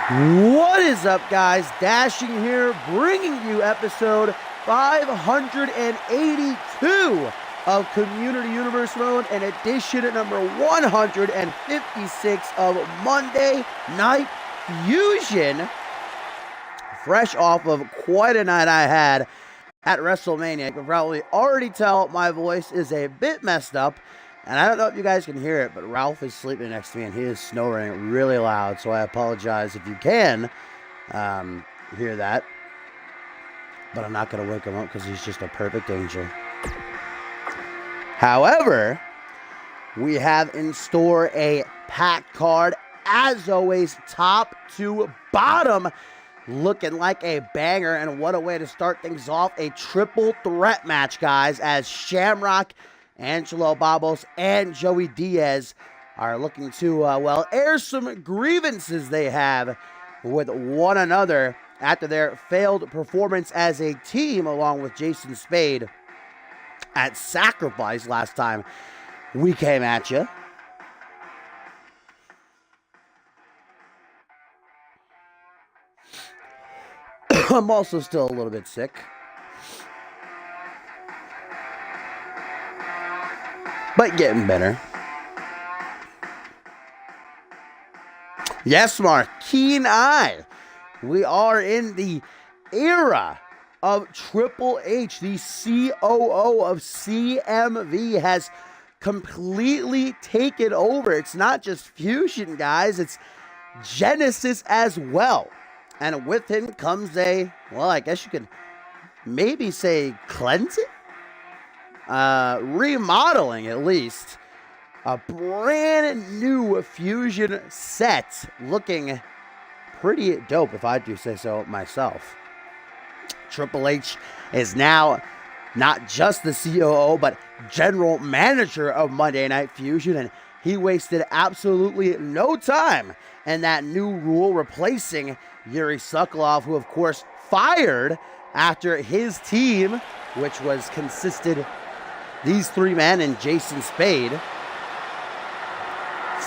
What is up, guys? Dashing here, bringing you episode 582 of Community Universe Mode, and edition number 156 of Monday Night Fusion. Fresh off of quite a night I had at WrestleMania. You can probably already tell my voice is a bit messed up. And I don't know if you guys can hear it, but Ralph is sleeping next to me, and he is snoring really loud, so I apologize if you can hear that. But I'm not going to wake him up because he's just a perfect angel. However, we have in store a packed card, as always, top to bottom, looking like a banger, and what a way to start things off. A triple threat match, guys, as Shamrock, Angelo Babos, and Joey Diaz are looking to, air some grievances they have with one another after their failed performance as a team, along with Jason Spade at Sacrifice last time we came at you. I'm also still a little bit sick. But getting better. Yes, Mark. Keen eye. We are in the era of Triple H. The COO of CMV has completely taken over. It's not just Fusion, guys. It's Genesis as well. And with him comes a, well, I guess you could maybe say cleansing? Remodeling, at least. A brand new Fusion set, looking pretty dope, if I do say so myself. Triple H is now not just the COO, but general manager of Monday Night Fusion, and he wasted absolutely no time in that new rule, replacing Yuri Sokolov, who of course fired after his team, which was consisted these three men and Jason Spade,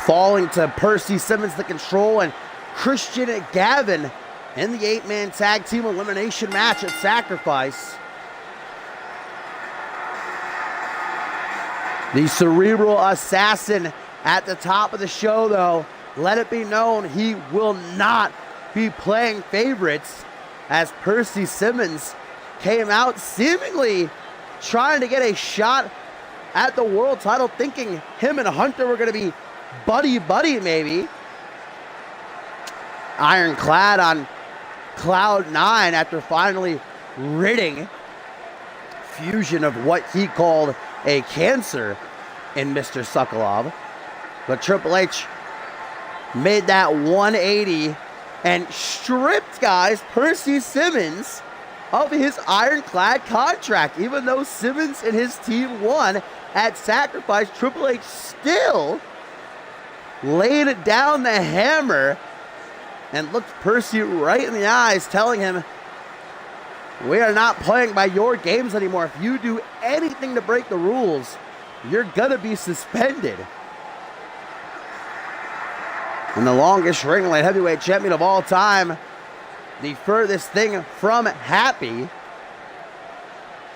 falling to Percy Simmons, the Control, and Christian Gavin in the 8-man tag team elimination match at Sacrifice. The Cerebral Assassin at the top of the show, though. Let it be known he will not be playing favorites, as Percy Simmons came out seemingly trying to get a shot at the world title, thinking him and Hunter were going to be buddy-buddy maybe. Ironclad on Cloud 9 after finally ridding Fusion of what he called a cancer in Mr. Sokolov. But Triple H made that 180 and stripped, guys, Percy Simmons of his Ironclad contract. Even though Simmons and his team won at Sacrifice, Triple H still laid down the hammer and looked Percy right in the eyes, telling him, "We are not playing by your games anymore. If you do anything to break the rules, you're gonna be suspended." And the longest ring light heavyweight champion of all time, the furthest thing from happy,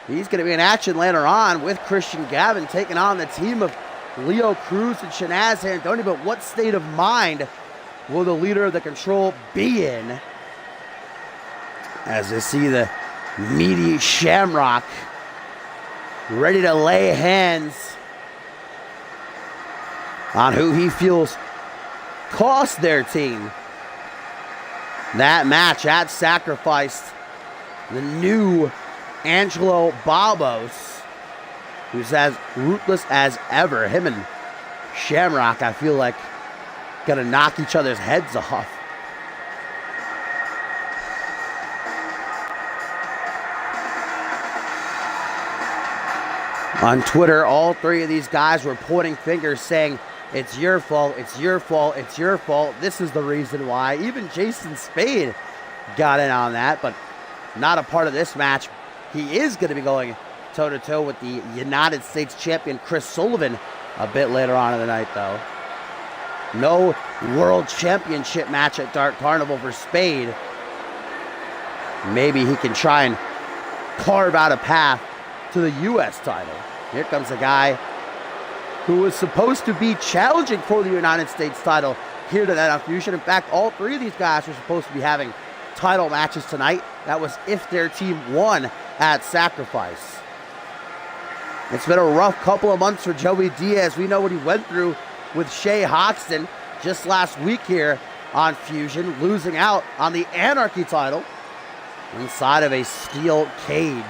he's going to be in action later on with Christian Gavin taking on the team of Leo Cruz and Shanaz Andoni. But what state of mind will the leader of the Control be in, as you see the meaty Shamrock ready to lay hands on who he feels cost their team that match at Sacrifice? The new Angelo Babos, who's as ruthless as ever. Him and Shamrock, I feel like, gonna knock each other's heads off. On Twitter, all three of these guys were pointing fingers saying, "It's your fault, it's your fault, it's your fault. This is the reason why." Even Jason Spade got in on that, but not a part of this match. He is going to be going toe-to-toe with the United States champion Chris Sullivan a bit later on in the night, though. No world championship match at Dark Carnival for Spade. Maybe he can try and carve out a path to the U.S. title. Here comes a guy who was supposed to be challenging for the United States title here tonight on Fusion. In fact, all three of these guys were supposed to be having title matches tonight. That was if their team won at Sacrifice. It's been a rough couple of months for Joey Diaz. We know what he went through with Shea Hoxton just last week here on Fusion, losing out on the Anarchy title inside of a steel cage.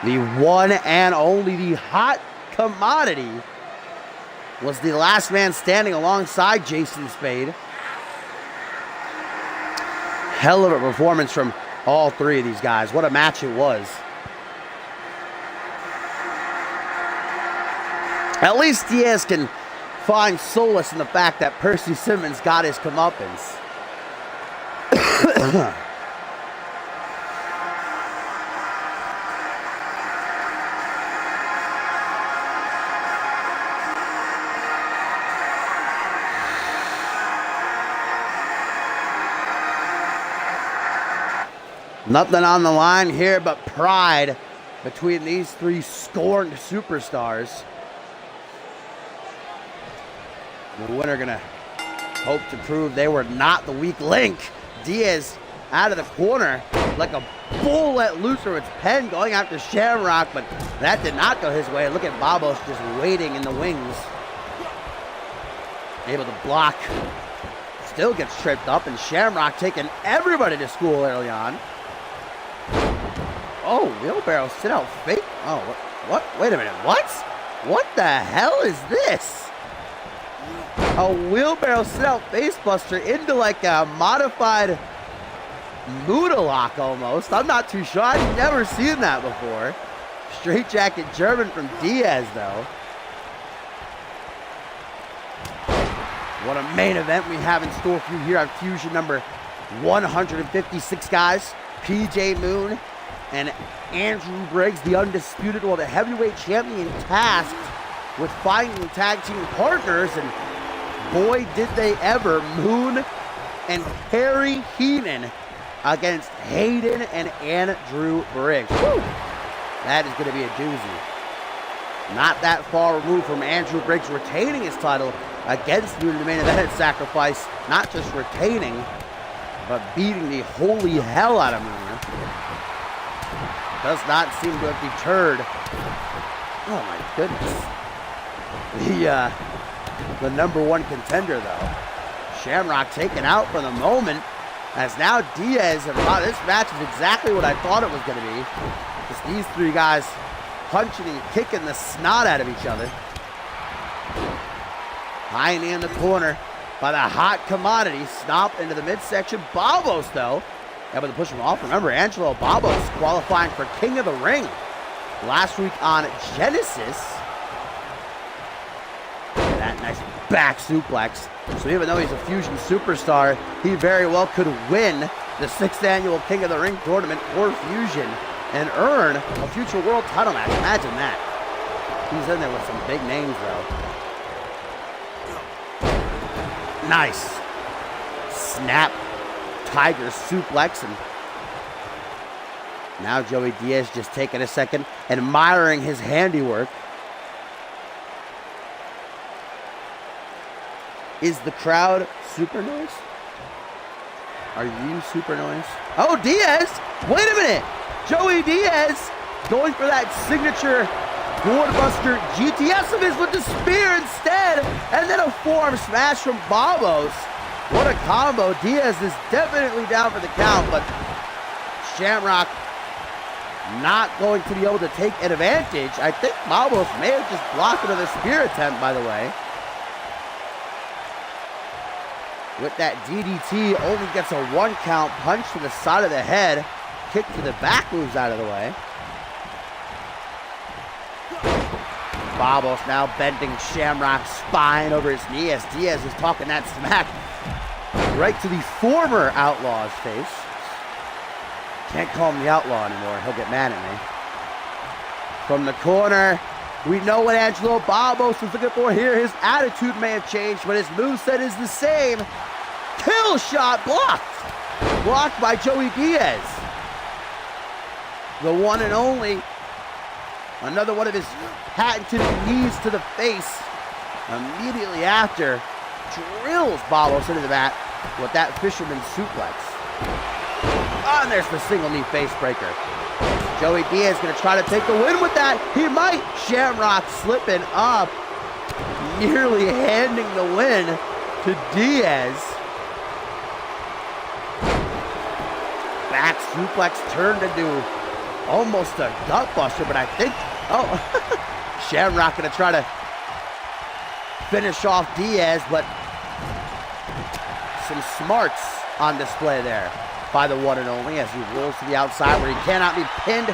The one and only, the hot commodity, was the last man standing alongside Jason Spade. Hell of a performance from all three of these guys. What a match it was. At least Diaz can find solace in the fact that Percy Simmons got his comeuppance. Nothing on the line here but pride between these three scorned superstars. The winner gonna hope to prove they were not the weak link. Diaz out of the corner like a bull let loose from its pen, going after Shamrock, but that did not go his way. Look at Babos just waiting in the wings. Able to block. Still gets tripped up, and Shamrock taking everybody to school early on. Oh, wheelbarrow sit out fake. Oh, what? Wait a minute. What? What the hell is this? A wheelbarrow sit out facebuster into like a modified Muda lock almost. I'm not too sure. I've never seen that before. Straight jacket German from Diaz though. What a main event we have in store for you here on Fusion number 156, guys. PJ Moon and Andrew Briggs, the undisputed world heavyweight champion, tasked with finding tag team partners, and boy did they ever. Moon and Perry Heenan against Hayden and Andrew Briggs. Woo! That is going to be a doozy. Not that far removed from Andrew Briggs retaining his title against Moon in the main event at Sacrifice. Not just retaining, but beating the holy hell out of Moon. Does not seem to have deterred. Oh my goodness. The number one contender though. Shamrock taken out for the moment, as now Diaz, and wow, this match is exactly what I thought it was going to be. Just these three guys punching and kicking the snot out of each other. High knee in the corner by the hot commodity. Stomp into the midsection. Babos though, able to push him off. Remember, Angelo Babos qualifying for King of the Ring last week on Genesis. That nice back suplex. So even though he's a Fusion superstar, he very well could win the 6th annual King of the Ring tournament for Fusion and earn a future world title match. Imagine that. He's in there with some big names though. Nice. Snap. Tiger suplex, and now Joey Diaz just taking a second, admiring his handiwork. Is the crowd super noise? Are you super noise? Oh, Diaz! Wait a minute! Joey Diaz going for that signature Gourdbuster GTS of his with the spear instead, and then a forearm smash from Babos. What a combo. Diaz is definitely down for the count, but Shamrock not going to be able to take advantage. I think Babos may have just blocked another spear attempt, by the way. With that DDT, only gets a 1 count, punch to the side of the head, kick to the back moves out of the way. Babos now bending Shamrock's spine over his knee as Diaz is talking that smack right to the former Outlaw's face. Can't call him the Outlaw anymore. He'll get mad at me. From the corner, We know what Angelo Babos was looking for here. His attitude may have changed, but his moveset is the same. Kill shot blocked. Blocked by Joey Diaz. The one and only. Another one of his patented knees to the face. Immediately after, drills Babos into the mat with that fisherman suplex. Oh, and there's the single knee face breaker. Joey Diaz going to try to take the win with that. He might. Shamrock slipping up, nearly handing the win to Diaz. Back suplex turned into almost a gut buster, but I think, Shamrock going to try to finish off Diaz, but some smarts on display there by the one and only as he rolls to the outside where he cannot be pinned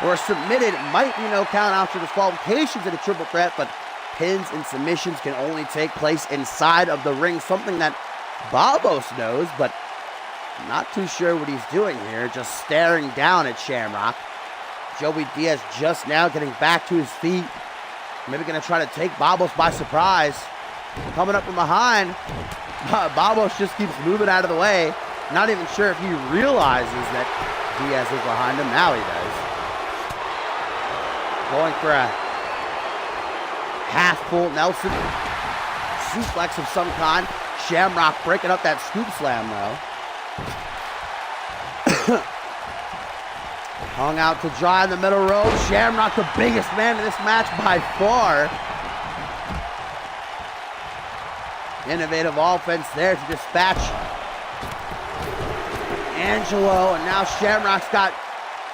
or submitted. Might be no count after disqualifications in a triple threat, but pins and submissions can only take place inside of the ring, something that Babos knows, but not too sure what he's doing here, just staring down at Shamrock. Joey Diaz just now getting back to his feet, maybe going to try to take Babos by surprise. Coming up from behind, Babos just keeps moving out of the way. Not even sure if he realizes that Diaz is behind him. Now he does. Going for a half-full Nelson suplex of some kind. Shamrock breaking up that scoop slam, though. Hung out to dry in the middle row. Shamrock, the biggest man in this match by far. Innovative offense there to dispatch Angelo, and now Shamrock's got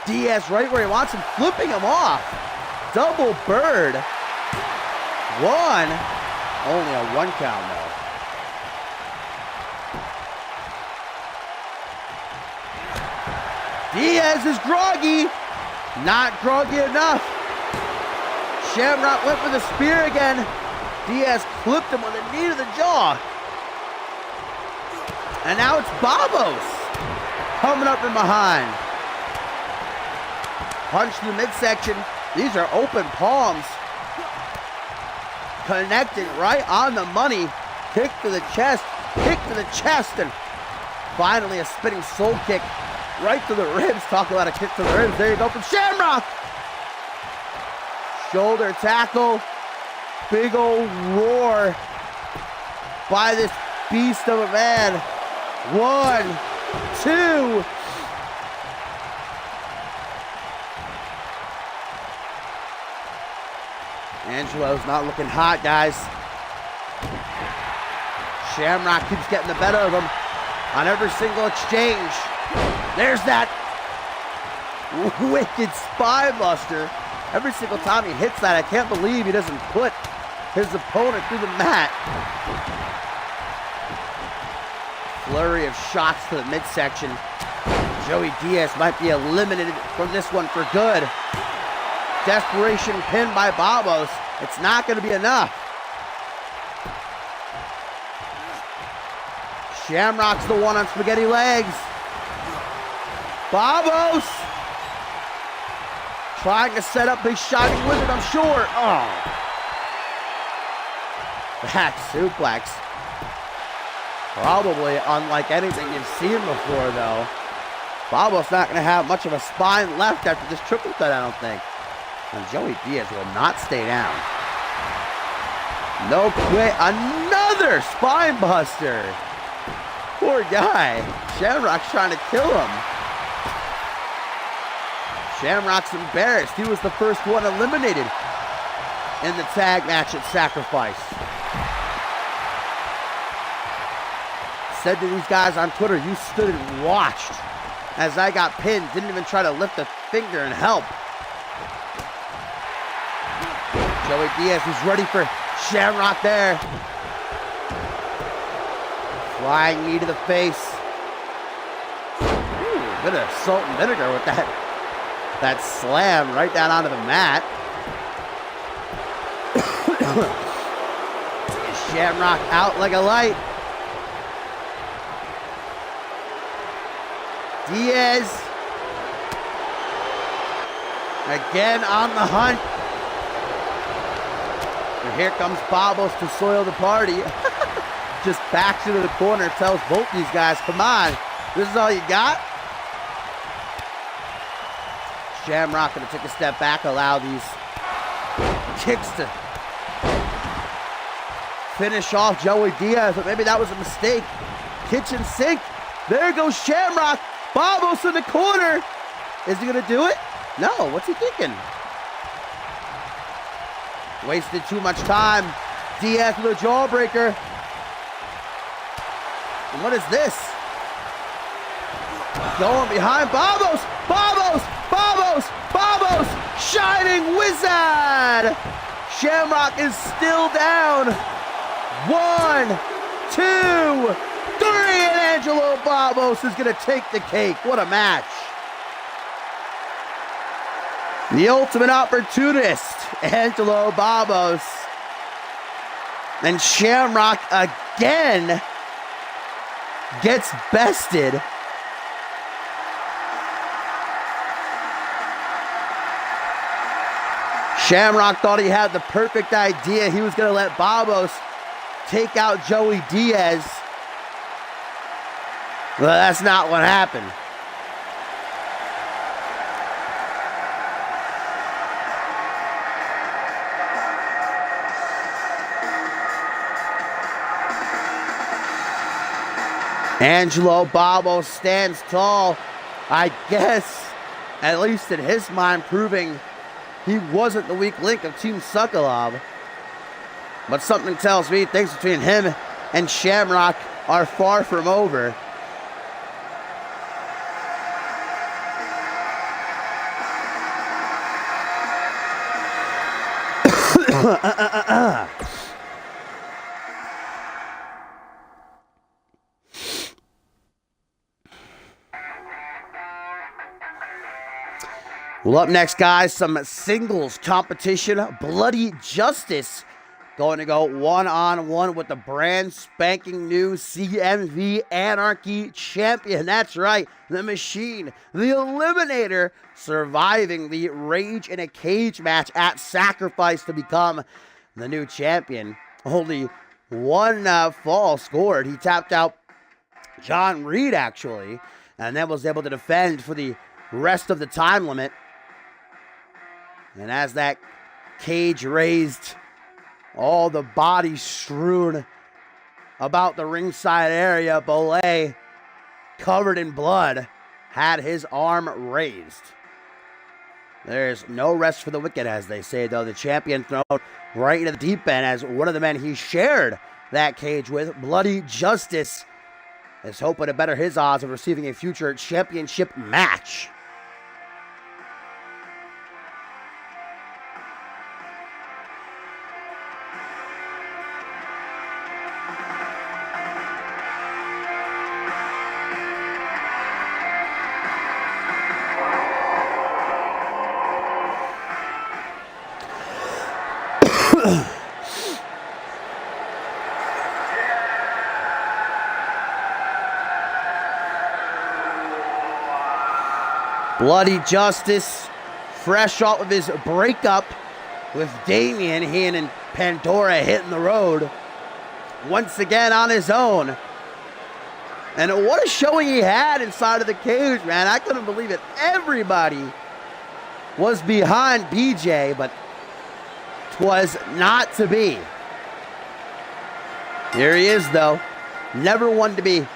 Diaz right where he wants him, flipping him off. Double bird. One. Only a one count, though. Diaz is groggy. Not groggy enough. Shamrock went for the spear again. Diaz clipped him with a knee to the jaw. And now it's Babos coming up from behind. Punch to the midsection. These are open palms. Connecting right on the money. Kick to the chest. Kick to the chest. And finally a spinning soul kick right to the ribs. Talk about a kick to the ribs. There you go from Shamrock. Shoulder tackle. Big old roar by this beast of a man. 1, 2. Angelo's not looking hot, guys. Shamrock keeps getting the better of him on every single exchange. There's that wicked spine buster. Every single time he hits that, I can't believe he doesn't put his opponent through the mat. Flurry of shots to the midsection. Joey Diaz might be eliminated from this one for good. Desperation pin by Babos. It's not going to be enough. Shamrock's the one on spaghetti legs. Babos trying to set up his Shining Wizard, I'm sure. Oh. Back suplex. Probably unlike anything you've seen before, though. Babos not going to have much of a spine left after this triple threat, I don't think. And Joey Diaz will not stay down. No quit. Another spine buster. Poor guy. Shamrock's trying to kill him. Shamrock's embarrassed. He was the first one eliminated in the tag match at Sacrifice. Said to these guys on Twitter, you stood and watched as I got pinned. Didn't even try to lift a finger and help. Joey Diaz was ready for Shamrock there. Flying knee to the face. Ooh, bit of salt and vinegar with that slam right down onto the mat. Shamrock out like a light. Diaz again on the hunt. here comes Babos to soil the party. Just backs into the corner, tells both these guys, come on, this is all you got? Shamrock going to take a step back, allow these kicks to finish off Joey Diaz, but maybe that was a mistake. Kitchen sink. There goes Shamrock. Babos in the corner. Is he going to do it? No, what's he thinking? Wasted too much time. Diaz with a jawbreaker. And what is this? Going behind Babos. Babos. Babos. Babos. Shining Wizard. Shamrock is still down. 1, 2, 3, and Angelo Babos is going to take the cake. What a match. The ultimate opportunist, Angelo Babos. And Shamrock again gets bested. Shamrock thought he had the perfect idea. He was going to let Babos take out Joey Diaz. Well, that's not what happened. Angelo Babos stands tall, I guess, at least in his mind, proving he wasn't the weak link of Team Sokolov. But something tells me things between him and Shamrock are far from over. Well, up next, guys, some singles competition. Bloody Justice going to go one-on-one with the brand spanking new CMV Anarchy champion. That's right, the Machine, the Eliminator, surviving the Rage in a Cage match at Sacrifice to become the new champion. Only one fall scored. He tapped out John Reed, actually, and then was able to defend for the rest of the time limit. And as that cage raised, all the bodies strewn about the ringside area, Bolay, covered in blood, had his arm raised. There's no rest for the wicked, as they say, though. The champion thrown right into the deep end as one of the men he shared that cage with, Bloody Justice, is hoping to better his odds of receiving a future championship match. Bloody Justice, fresh off of his breakup with Damien, he and Pandora hitting the road once again on his own. And what a showing he had inside of the cage, man. I couldn't believe it. Everybody was behind BJ, but 'twas not to be. Here he is, though. Never one to be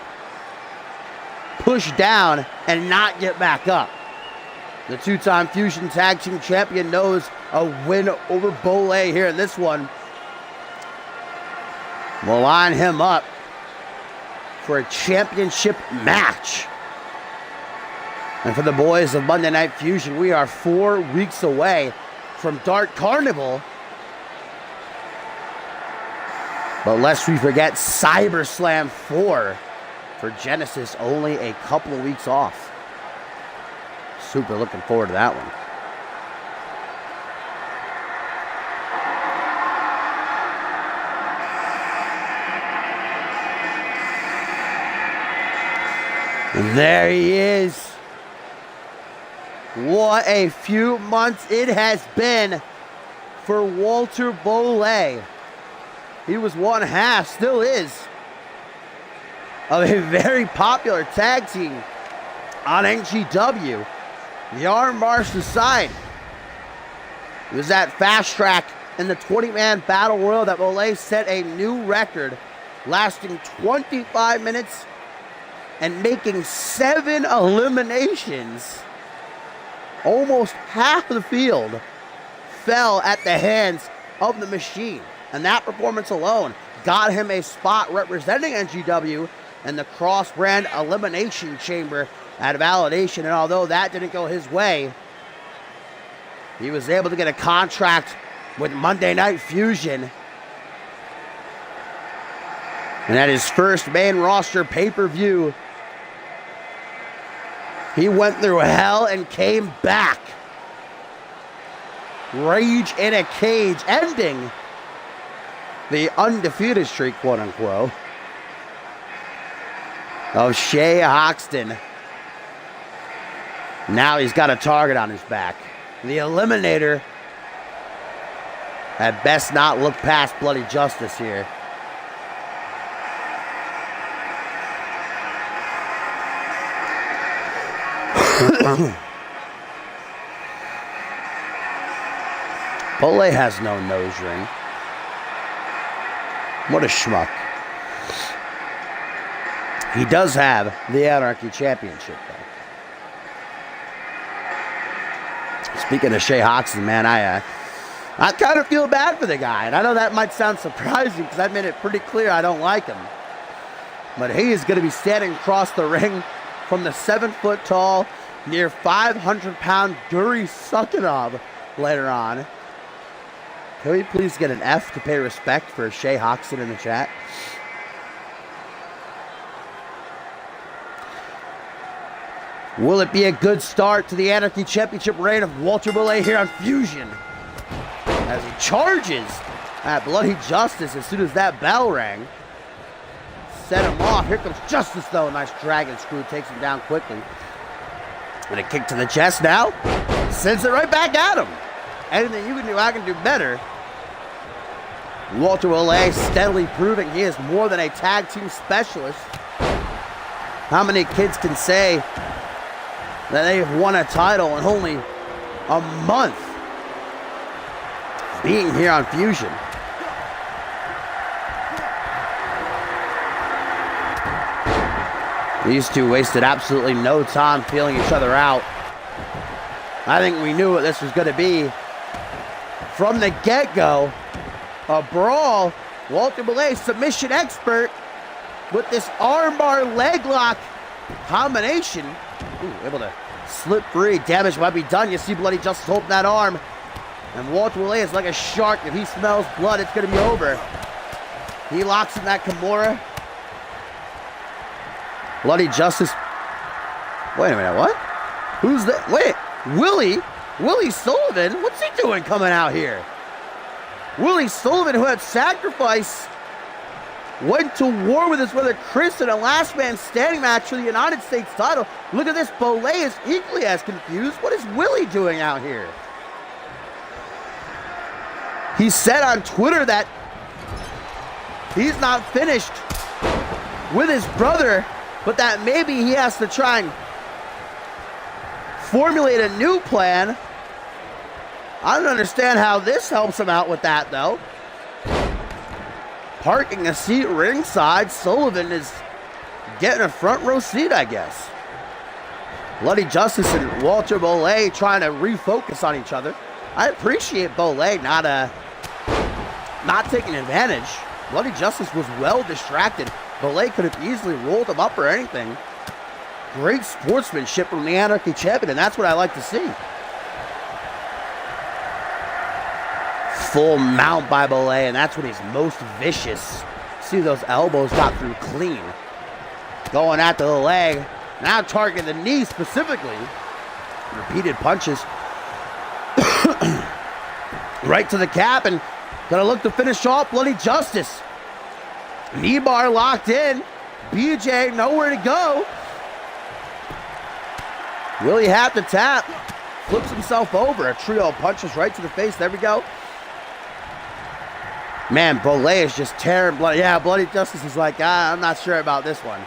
pushed down and not get back up. The two-time Fusion Tag Team Champion knows a win over Bolay here in this one will line him up for a championship match. And for the boys of Monday Night Fusion, we are 4 weeks away from Dark Carnival. But lest we forget, CyberSlam 4 for Genesis, only a couple of weeks off. Super looking forward to that one. And there he is. What a few months it has been for Walter Bolay. He was one half, still is, of a very popular tag team on NGW. The Armbars aside, it was that fast track in the 20-man battle royal that Bolay set a new record, lasting 25 minutes and making 7 eliminations. Almost half of the field fell at the hands of the Machine. And that performance alone got him a spot representing NGW in the cross-brand elimination chamber at Validation. And although that didn't go his way, he was able to get a contract with Monday Night Fusion. And at his first main roster pay-per-view, he went through hell and came back. Rage in a cage, ending the undefeated streak, quote unquote, of Shay Hoxton. Now he's got a target on his back. The Eliminator had best not look past Bloody Justice here. Bolay has no nose ring. What a schmuck. He does have the Anarchy Championship, though. Speaking of Shay Hoxton, man, I kind of feel bad for the guy. And I know that might sound surprising because I've made it pretty clear I don't like him. But he is going to be standing across the ring from the 7-foot-tall, near 500-pound Guri Sukanov later on. Can we please get an F to pay respect for Shay Hoxton in the chat? Will it be a good start to the Anarchy Championship reign of Walter Bolay here on Fusion? As he charges at Bloody Justice as soon as that bell rang. Set him off. Here comes Justice, though. A nice dragon screw takes him down quickly. And a kick to the chest now. Sends it right back at him. Anything you can do, I can do better. Walter Bolay steadily proving he is more than a tag team specialist. How many kids can say that they've won a title in only a month being here on Fusion? These two wasted absolutely no time feeling each other out. I think we knew what this was going to be from the get-go. A brawl. Walter Bolay, submission expert, with this armbar leg lock combination. Ooh, able to slip free. Damage might be done. You see Bloody Justice holding that arm. And Walter Bolay is like a shark. If he smells blood, it's going to be over. He locks in that Kimura. Bloody Justice. Wait a minute, what? Who's that? Wait, Willie Sullivan? What's he doing coming out here? Willie Sullivan, who had Sacrifice, went to war with his brother Chris in a last man standing match for the United States title. Look at this, Bolay is equally as confused. What is Willie doing out here? He said on Twitter that he's not finished with his brother, but that maybe he has to try and formulate a new plan. I don't understand how this helps him out with that, though. Parking a seat ringside, Sullivan is getting a front row seat, I guess. Bloody Justice and Walter Bolay trying to refocus on each other. I appreciate Bolay not taking advantage. Bloody Justice was well distracted. Bolay could have easily rolled him up or anything. Great sportsmanship from the Anarchy Champion, and that's what I like to see. Full mount by Bolay, and that's when he's most vicious. See, those elbows got through clean. Going after the leg. Now targeting the knee specifically. Repeated punches. Right to the cap, and gonna look to finish off Bloody Justice. Knee bar locked in. BJ nowhere to go. Willie had the tap. Flips himself over. A trio of punches right to the face. There we go. Man, Bolay is just tearing blood. Yeah, Bloody Justice is like, I'm not sure about this one.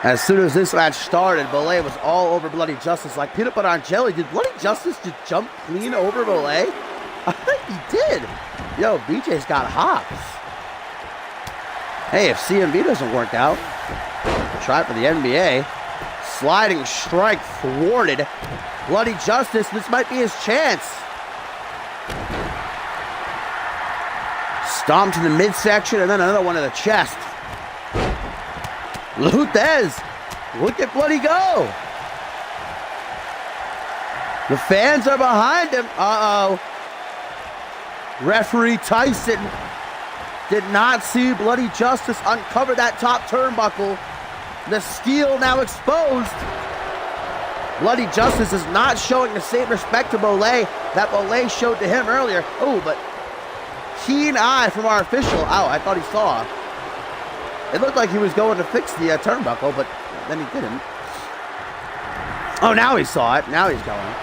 As soon as this match started, Bolay was all over Bloody Justice like peanut butter on jelly. Did Bloody Justice just jump clean over Bolay? I think he did. Yo, BJ's got hops. Hey, if CMV doesn't work out, try it for the NBA. Sliding strike thwarted. Bloody Justice, this might be his chance. Stomp to the midsection and then another one to the chest. Luthez, look at Bloody go. The fans are behind him. Uh-oh. Referee Tyson did not see Bloody Justice uncover that top turnbuckle. The steel now exposed. Bloody Justice is not showing the same respect to Bolay that Bolay showed to him earlier. Oh, but keen eye from our official. Oh, I thought he saw. It looked like he was going to fix the turnbuckle, but then he didn't. Oh, now he saw it. Now he's going.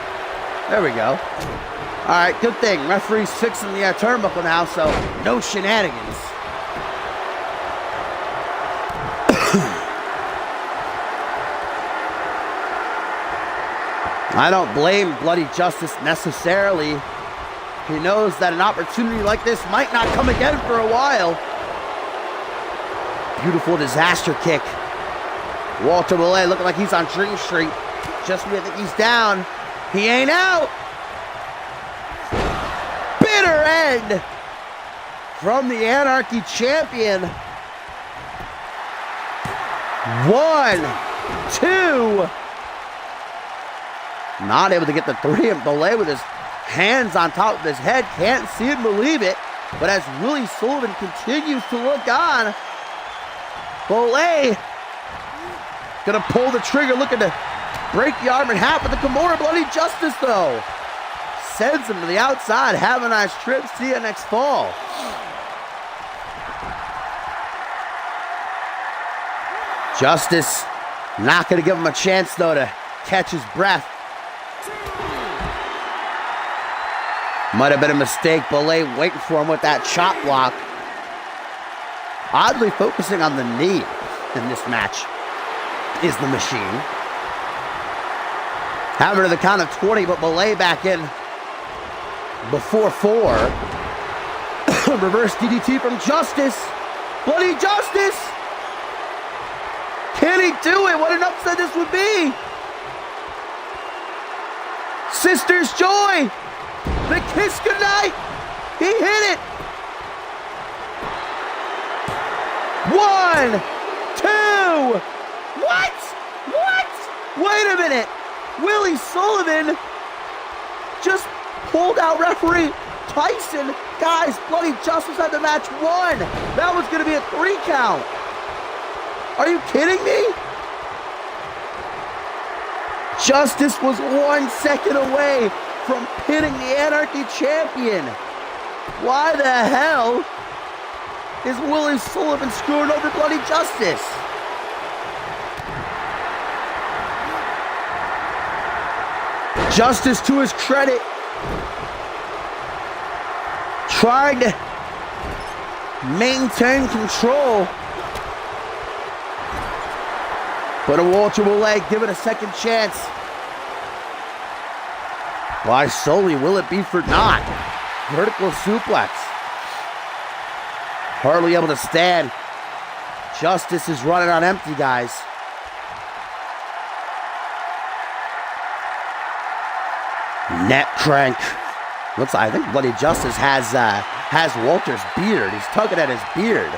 There we go. All right, good thing. Referee's fixing the turnbuckle now, so no shenanigans. I don't blame Bloody Justice necessarily. He knows that an opportunity like this might not come again for a while. Beautiful disaster kick. Walter Bolay looking like he's on Dream Street. Just when you think he's down, he ain't out. Bitter end from the Anarchy champion. 1, 2. Not able to get the 3, and Bolay with his hands on top of his head. Can't see it and believe it. But as Willie Sullivan continues to look on, Bolay gonna pull the trigger, looking to break the arm in half with the Kimura. Bloody Justice, though, sends him to the outside. Have a nice trip. See you next fall. Justice not gonna give him a chance, though, to catch his breath. Might have been a mistake. Bolay waiting for him with that chop block. Oddly focusing on the knee in this match is the Machine. Having to the count of 20, but Bolay back in before 4. Reverse DDT from Justice. Bloody Justice! Can he do it? What an upset this would be! Sister's Joy! The kiss goodnight! He hit it! 1, 2. What? Wait a minute. Willie Sullivan just pulled out referee Tyson. Guys, Bloody Justice had the match won. That was going to be a 3 count. Are you kidding me? Justice was 1 second away from pinning the Anarchy champion. Why the hell is Willie Sullivan screwing over Bloody Justice? Justice, to his credit, trying to maintain control. But a Walter Bolay give it a second chance. Why solely will it be for not? Vertical suplex. Hardly able to stand. Justice is running on empty, guys. Net crank. Looks like, I think Bloody Justice has Walter's beard. He's tugging at his beard.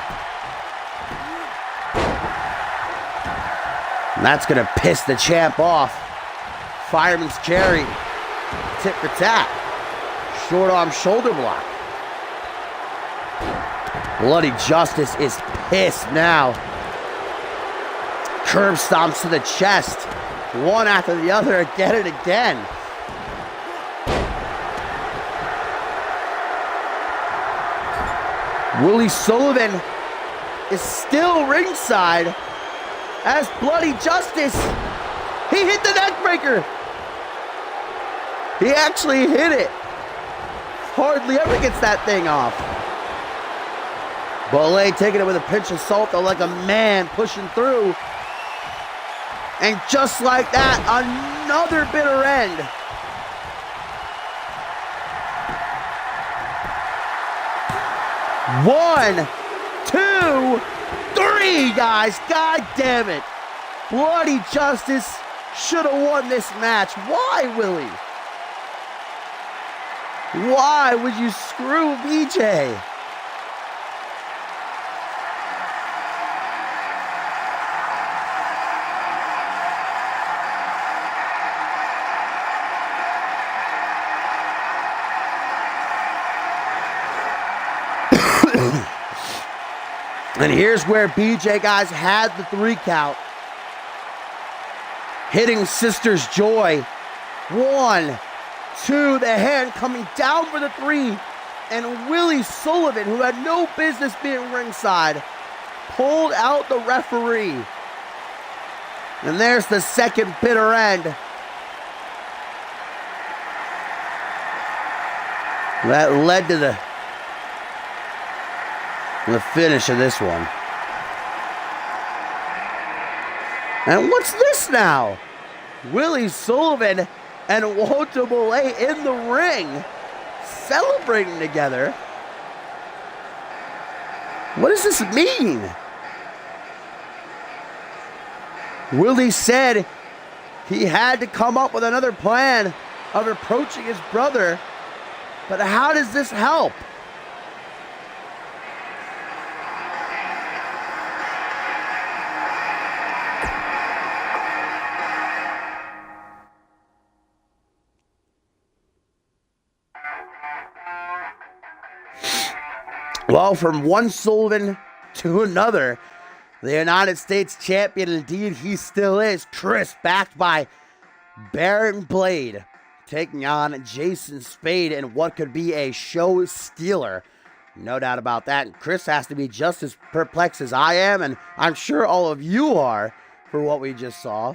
And that's gonna piss the champ off. Fireman's carry. Tit for tat. Short arm shoulder block. Bloody Justice is pissed now. Curb stomps to the chest. One after the other, again and again. Willie Sullivan is still ringside as Bloody Justice. He hit the neck breaker. He actually hit it. hardly ever gets that thing off. Bolay taking it with a pinch of salt, though, like a man pushing through. And just like that, another bitter end. One, two, three, guys. God damn it. Bloody Justice should have won this match. Why, Willie? Why would you screw BJ? And here's where BJ, guys, had the 3 count. Hitting Sister's Joy. 1, 2, the hand coming down for the 3. And Willie Sullivan, who had no business being ringside, pulled out the referee. And there's the second bitter end. That led to the finish of this one. And what's this now? Willie Sullivan and Walter Bolay in the ring, celebrating together. What does this mean? Willie said he had to come up with another plan of approaching his brother, but how does this help? Well, from one Sullivan to another, the United States champion, indeed he still is, Chris, backed by Baron Blade, taking on Jason Spade in what could be a show stealer. No doubt about that. And Chris has to be just as perplexed as I am, and I'm sure all of you are, for what we just saw.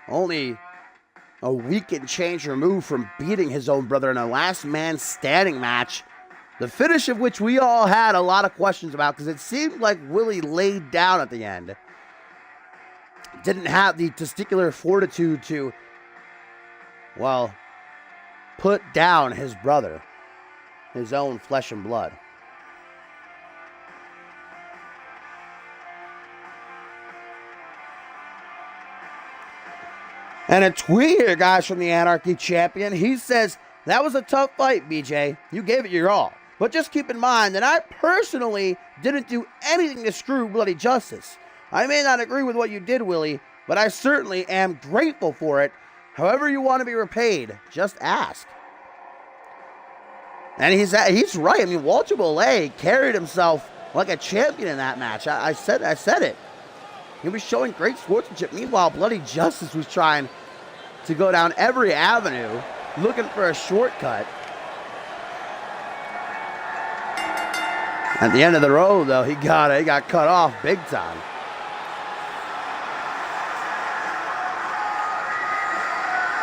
Only a week and change removed from beating his own brother in a last man standing match, the finish of which we all had a lot of questions about because it seemed like Willie laid down at the end. Didn't have the testicular fortitude to, well, put down his brother, his own flesh and blood. And a tweet here, guys, from the Anarchy champion. He says, that was a tough fight, BJ. You gave it your all. But just keep in mind that I personally didn't do anything to screw Bloody Justice. I may not agree with what you did, Willie, but I certainly am grateful for it. However you want to be repaid, just ask. And he's right. I mean, Walter Bolay carried himself like a champion in that match. I said it. He was showing great sportsmanship. Meanwhile, Bloody Justice was trying to go down every avenue, looking for a shortcut. At the end of the road, though, he got cut off big time.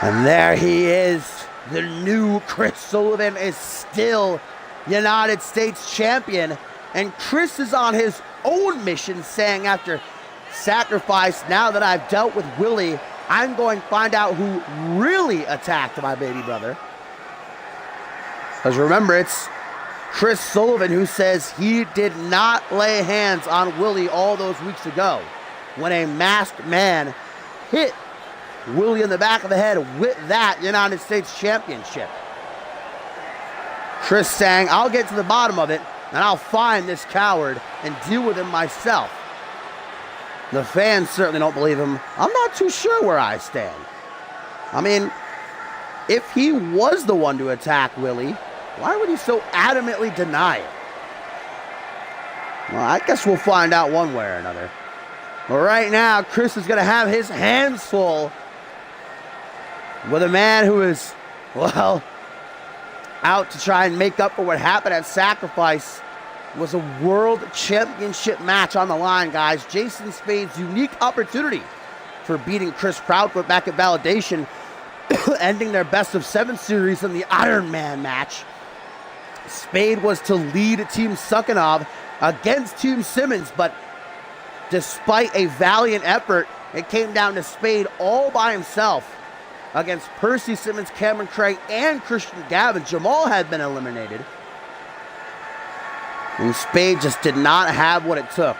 And there he is. The new Chris Sullivan is still United States champion. And Chris is on his own mission, saying after Sacrifice, now that I've dealt with Willie, I'm going to find out who really attacked my baby brother. Because remember, it's Chris Sullivan who says he did not lay hands on Willie all those weeks ago when a masked man hit Willie in the back of the head with that United States Championship. Chris saying, I'll get to the bottom of it and I'll find this coward and deal with him myself. The fans certainly don't believe him. I'm not too sure where I stand. I mean, if he was the one to attack Willie, why would he so adamantly deny it? Well, I guess we'll find out one way or another. But right now, Chris is going to have his hands full with a man who is, well, out to try and make up for what happened at Sacrifice. It was a world championship match on the line, guys. Jason Spade's unique opportunity for beating Chris Proudfoot back at Validation ending their best-of-7 series in the Iron Man match. Spade was to lead Team Sukhanov against Team Simmons, but despite a valiant effort, it came down to Spade all by himself against Percy Simmons, Cameron Craig, and Christian Gavin. Jamal had been eliminated. And Spade just did not have what it took.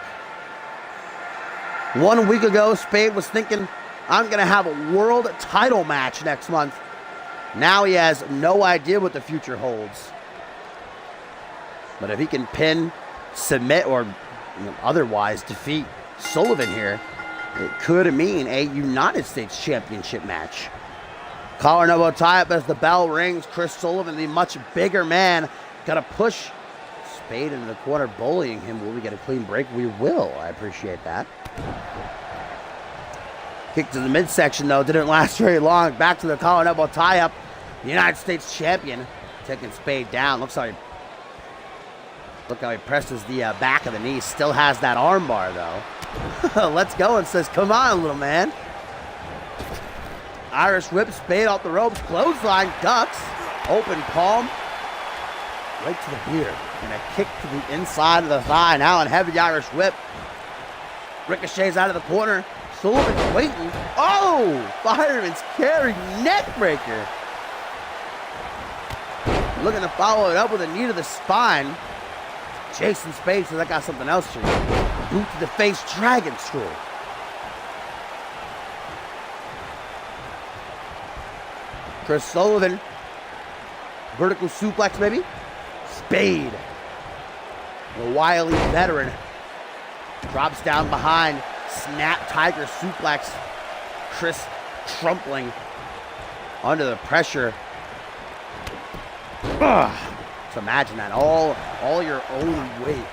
1 week ago, Spade was thinking, I'm going to have a world title match next month. Now he has no idea what the future holds. But if he can pin, submit, or otherwise defeat Sullivan here, it could mean a United States Championship match. Collar and elbow tie-up as the bell rings. Chris Sullivan, the much bigger man, got to push Spade into the corner, bullying him. Will we get a clean break? We will. I appreciate that. Kick to the midsection, though. Didn't last very long. Back to the collar and elbow tie-up. The United States champion taking Spade down. Look how he presses the back of the knee. Still has that arm bar, though. Let's go, and says, come on, little man. Irish whip, Spade off the ropes. Clothesline, ducks. Open palm. Right to the beard. And a kick to the inside of the thigh. Now in heavy Irish whip. Ricochets out of the corner. Sullivan's waiting. Oh! Fireman's carry, neck breaker. Looking to follow it up with a knee to the spine. Jason Spade says, I got something else for you. Boot to the face, dragon screw. Chris Sullivan. Vertical suplex, maybe. Spade. The wily veteran. Drops down behind. Snap Tiger suplex. Chris trumpling under the pressure. Ugh. So imagine that. All your own weight.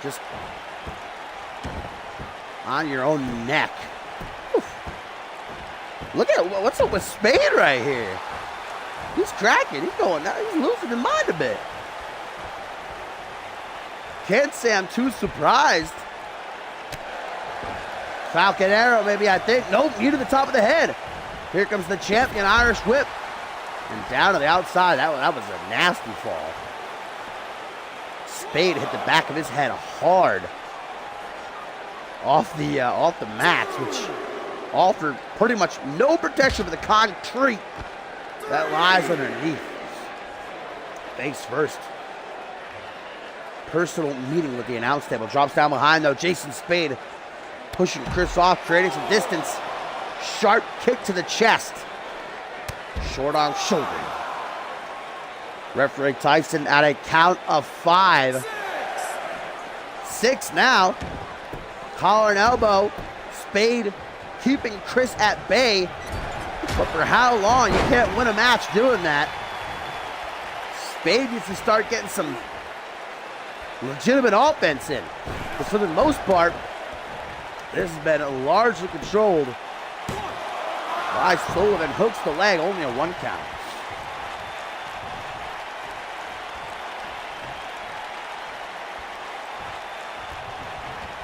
Just on your own neck. Oof. Look at what's up with Spade right here. He's cracking. He's going now. He's losing his mind a bit. Can't say I'm too surprised. Falcon Arrow, maybe, I think. Nope, knee to the top of the head. Here comes the champion, Irish whip. And down to the outside. That was a nasty fall. Spade hit the back of his head hard off the mats, which offered pretty much no protection for the concrete that lies underneath. Face first. Personal meeting with the announce table. Drops down behind, though. Jason Spade pushing Chris off, creating some distance. Sharp kick to the chest. Short arm shoulder. Referee Tyson at a count of 5. 6 now. Collar and elbow. Spade keeping Chris at bay. But for how long? You can't win a match doing that. Spade needs to start getting some legitimate offense in. But for the most part, this has been largely controlled by Sullivan. Hooks the leg, only a 1 count.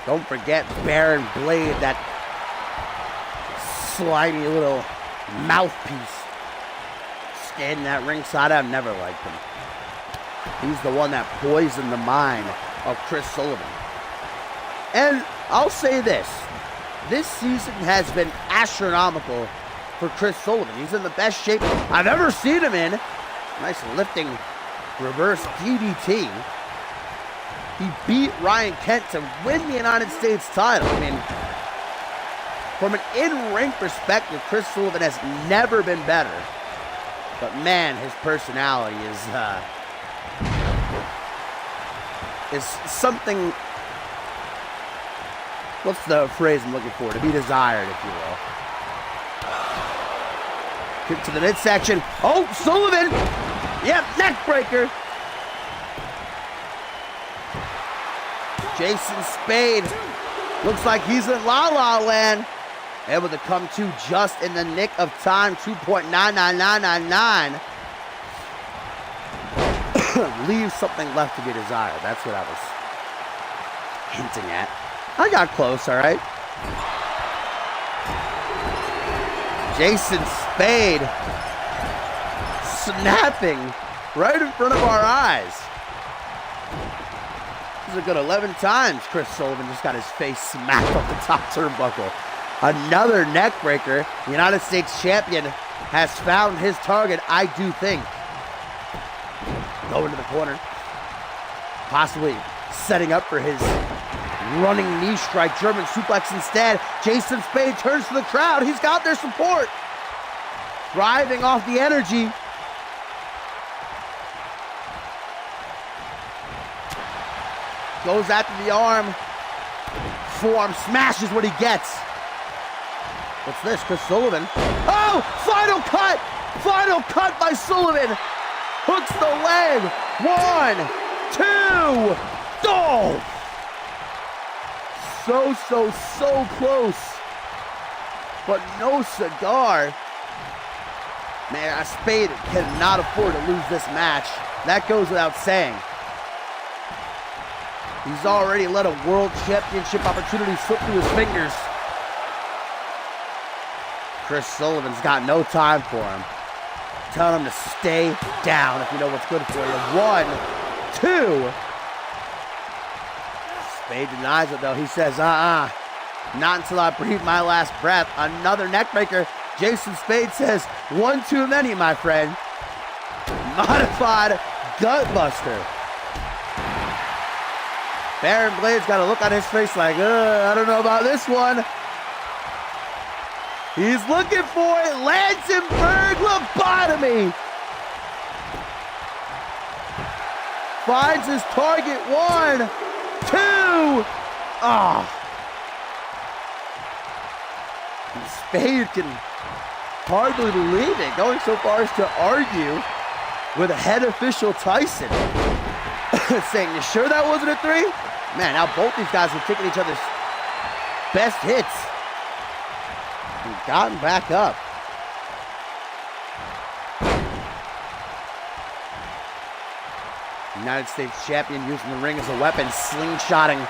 Don't forget Baron Blade, that slimy little mouthpiece standing at ringside. I've never liked him. He's the one that poisoned the mind of Chris Sullivan. And I'll say this season has been astronomical for Chris Sullivan. He's in the best shape I've ever seen him in. Nice lifting reverse DDT. He beat Ryan Kent to win the United States title. I mean, from an in-ring perspective, Chris Sullivan has never been better. But man, his personality is something. What's the phrase I'm looking for? To be desired, if you will. Kick to the midsection. Oh, Sullivan! Yep, neck breaker. Jason Spade looks like he's in La La Land. Able to come to just in the nick of time. 2.99999. Leaves something left to be desired. That's what I was hinting at. I got close, all right. Jason Spade snapping right in front of our eyes. This is a good 11 times Chris Sullivan just got his face smacked off the top turnbuckle. Another neck breaker. The United States champion has found his target, I do think. Going to the corner. Possibly setting up for his running knee strike. German suplex instead. Jason Spade turns to the crowd. He's got their support. Thriving off the energy. Goes after the arm. Forearm smash is what he gets. What's this? Chris Sullivan. Oh! Final cut! Final cut by Sullivan. Hooks the leg. 1, 2. Oh! So close. But no cigar. Man, Spade cannot afford to lose this match. That goes without saying. He's already let a world championship opportunity slip through his fingers. Chris Sullivan's got no time for him. Telling him to stay down if you know what's good for you. 1, 2. Spade denies it though. He says, not until I breathe my last breath. Another neckbreaker. Jason Spade says, 1 too many, my friend. Modified gutbuster. Baron Blade's got a look on his face like, I don't know about this one. He's looking for it. Lansenberg lobotomy. Finds his target. 1, 2. Spade can hardly believe it, going so far as to argue with head official Tyson. Saying, you sure that wasn't a 3? Man, now both these guys are taking each other's best hits. And gotten back up. United States champion using the ring as a weapon, slingshotting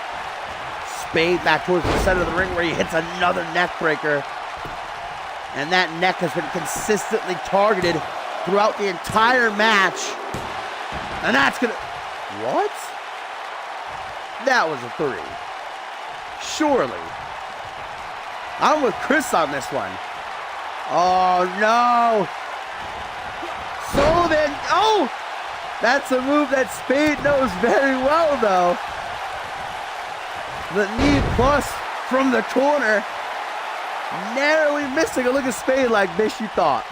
Spade back towards the center of the ring where he hits another neck breaker. And that neck has been consistently targeted throughout the entire match. And that's gonna... What? That was a 3. Surely. I'm with Chris on this one. Oh, no. Sullivan. Oh! That's a move that Spade knows very well, though. The knee plus from the corner. Narrowly missing a look at Spade like, bitch, you thought.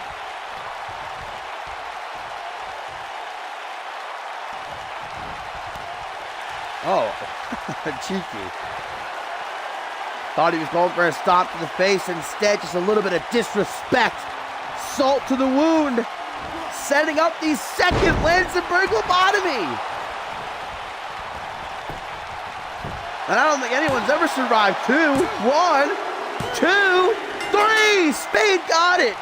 Oh, cheeky. Thought he was going for a stomp to the face. Instead, just a little bit of disrespect. Salt to the wound. Setting up the second Lansenberg lobotomy. And I don't think anyone's ever survived 2. 1, 2, 3. Spade got it.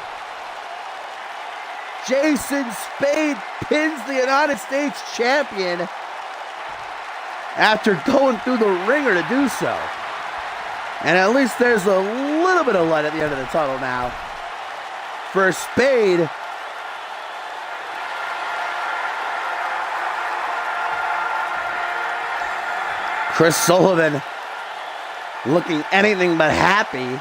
Jason Spade pins the United States champion after going through the ringer to do so. And at least there's a little bit of light at the end of the tunnel now for Spade. Chris Sullivan looking anything but happy.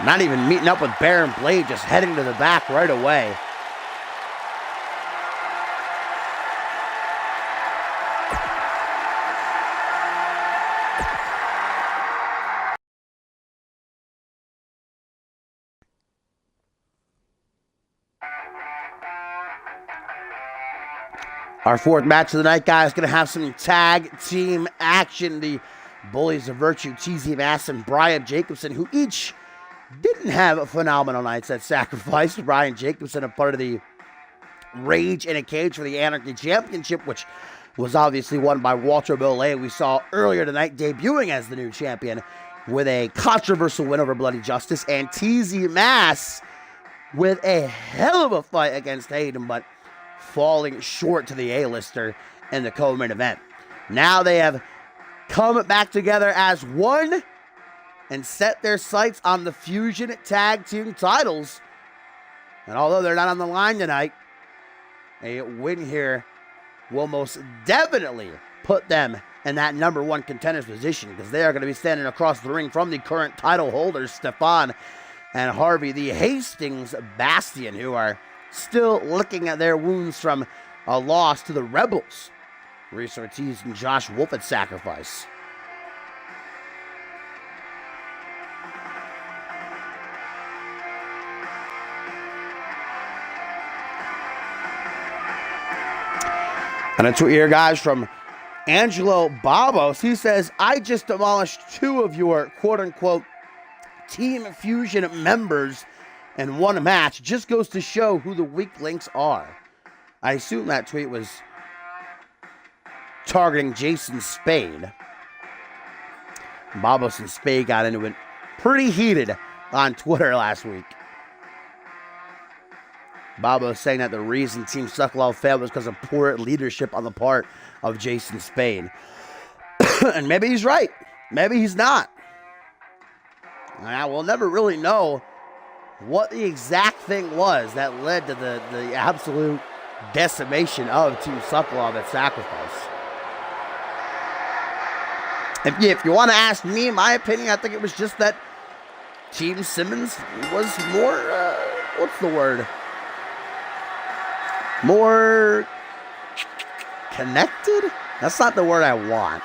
Not even meeting up with Baron Blade, just heading to the back right away. Our fourth match of the night, guys, going to have some tag team action. The Bullies of Virtue, Cheesy Mass and Brian Jacobson, who each didn't have phenomenal nights at Sacrifice. Brian Jacobson, a part of the Rage in a Cage for the Anarchy Championship, which was obviously won by Walter Bolet. We saw earlier tonight debuting as the new champion with a controversial win over Bloody Justice. And Cheesy Mass with a hell of a fight against Hayden, but falling short to the A-lister in the co-main event. Now they have come back together as one and set their sights on the Fusion Tag Team titles. And although they're not on the line tonight, a win here will most definitely put them in that number one contender's position, because they are going to be standing across the ring from the current title holders, Stefan and Harvey, the Hastings Bastion, who are still licking at their wounds from a loss to the Rebels. Reese Ortiz and Josh Wolf at Sacrifice. And a tweet here, guys, from Angelo Babos. He says, I just demolished 2 of your quote-unquote Team Fusion members in one match. Just goes to show who the weak links are. I assume that tweet was targeting Jason Spade. Babos and Spade got into it pretty heated on Twitter last week. Babos saying that the reason Team Sokolov failed was because of poor leadership on the part of Jason Spade. And maybe he's right. Maybe he's not. And we'll never really know what the exact thing was that led to the absolute decimation of Team Sokolov at Sacrifice. If you want to ask me, in my opinion, I think it was just that Team Simmons was more, what's the word? More connected? That's not the word I want.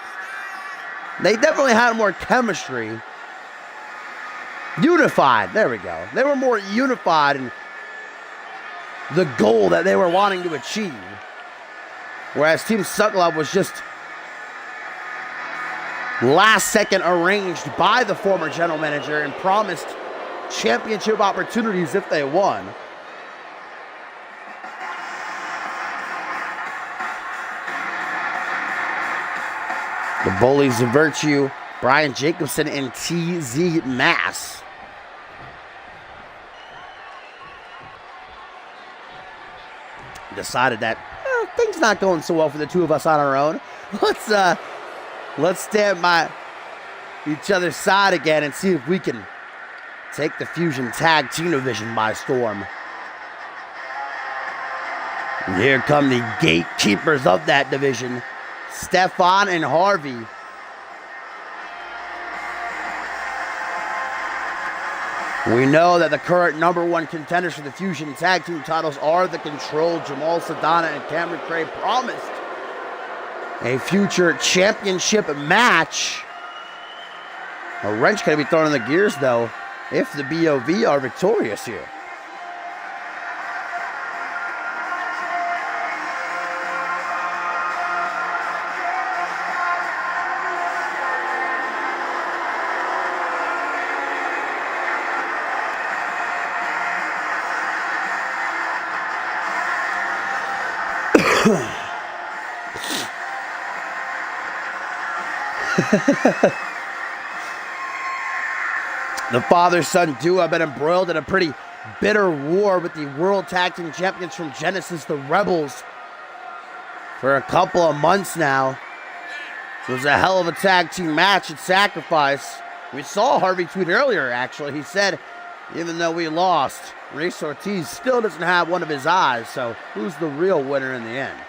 They definitely had more chemistry. Unified. There we go. They were more unified in the goal that they were wanting to achieve. Whereas Team Sokolov was just last second arranged by the former general manager and promised championship opportunities if they won. The Bullies of Virtue, Brian Jacobson and TZ Mass. Decided that things not going so well for the two of us on our own. Let's stand by each other's side again and see if we can take the Fusion Tag Team Division by storm. And here come the gatekeepers of that division, Stefan and Harvey. We know that the current number one contenders for the Fusion Tag Team titles are the Control. Jamal Sadana and Cameron Cray promised a future championship match. A wrench can be thrown in the gears, though, if the BOV are victorious here. The father-son duo have been embroiled in a pretty bitter war with the World Tag Team Champions from Genesis, the Rebels, for a couple of months now. It was a hell of a tag team match at Sacrifice. We saw Harvey tweet earlier, actually. He said, even though we lost, Reese Ortiz still doesn't have one of his eyes, so who's the real winner in the end?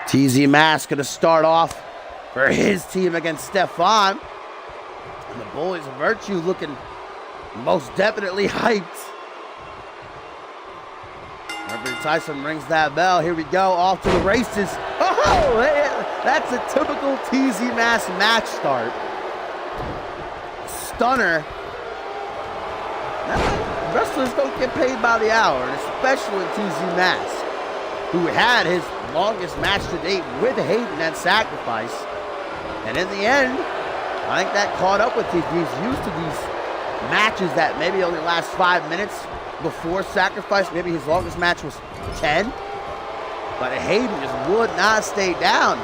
TZ Mask going to start off for his team against Stefan. And the Bullies of Virtue looking most definitely hyped. Reverend Tyson rings that bell. Here we go, off to the races. Oh, that's a typical TZ Mask match start. Stunner. Wrestlers don't get paid by the hour, especially TZ Mask, who had his longest match to date with Hayden at Sacrifice. And in the end, I think that caught up with him. He's used to these matches that maybe only last 5 minutes before Sacrifice. Maybe his longest match was 10. But Hayden just would not stay down.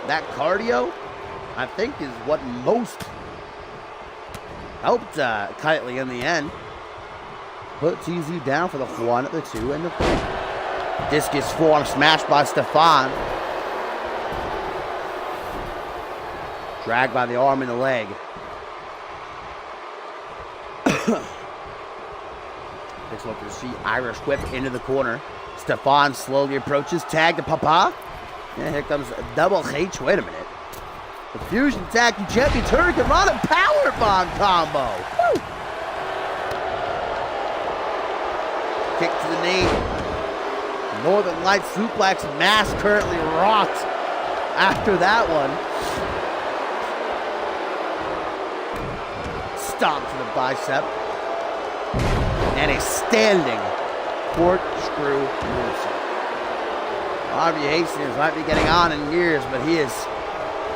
That cardio, I think, is what most helped Kitely in the end. put TZ down for the 1, the 2, and the 3. Discus forearm smashed by Stefan. Dragged by the arm and the leg. Takes a look to see Irish whip into the corner. Stefan slowly approaches. Tag to Papa. And here comes a double H. Wait a minute. The Fusion Tag Team Champions Hurricane Rana powerbomb combo. Woo! Kick to the knee. Northern Lights suplex. Mask currently rocked after that one. Stomp to the bicep. And a standing corkscrew moonsault. Harvey Hastings might be getting on in years, but he is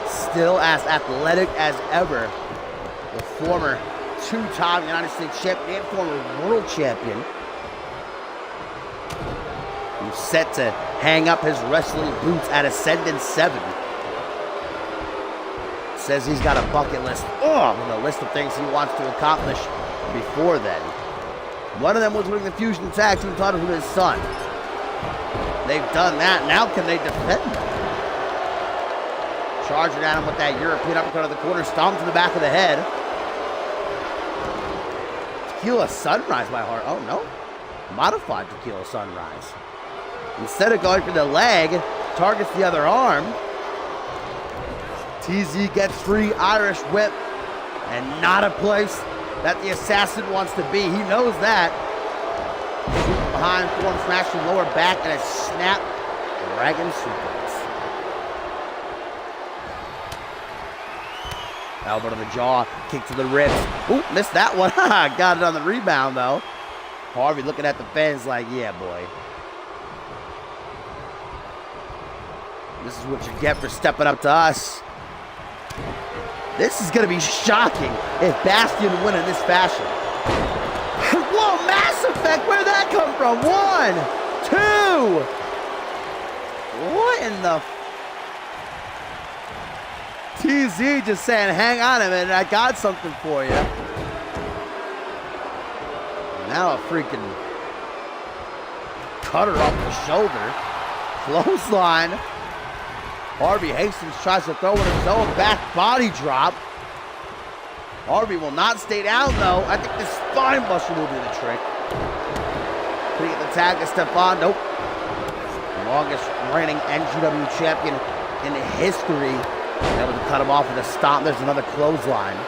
still as athletic as ever. The former two-time United States champion and former world champion, who's set to hang up his wrestling boots at Ascendant 7. Says he's got a bucket list, with a list of things he wants to accomplish before then. One of them was winning the Fusion Tag Team title with his son. They've done that. Now can they defend them? Charging at him with that European uppercut of the corner. Stomp to the back of the head. Tequila Sunrise by Hart. Oh, no. Modified Tequila Sunrise. Instead of going for the leg, targets the other arm. TZ gets free. Irish whip. And not a place that the assassin wants to be. He knows that. Shooting behind, form smash to lower back, and a snap dragon suplex. Elbow to the jaw, kick to the ribs. Ooh, missed that one. Got it on the rebound, though. Harvey looking at the fans like, yeah, boy. This is what you get for stepping up to us. This is going to be shocking if Bastion win in this fashion. Whoa, Mass Effect, where'd that come from? 1, 2. What in the... TZ just saying, hang on a minute, I got something for you. Now a freaking cutter off the shoulder. Clothesline. Harvey Hastings tries to throw in his own back body drop. Harvey will not stay down, though. I think this spine buster will do the trick. Can he get the tag to Stefan? Nope. Longest reigning NGW champion in history. Able to cut him off with a stomp. There's another clothesline.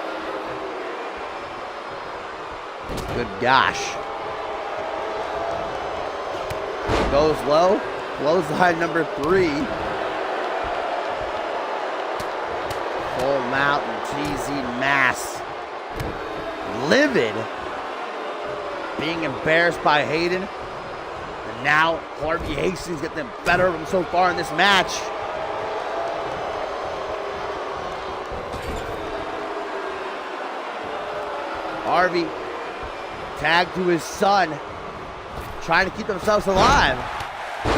Good gosh. Goes low. Clothesline number 3. Full Mountain TZ Mass. Livid. Being embarrassed by Hayden. And now Harvey Hastings getting the better of him so far in this match. Harvey tagged to his son. Trying to keep themselves alive.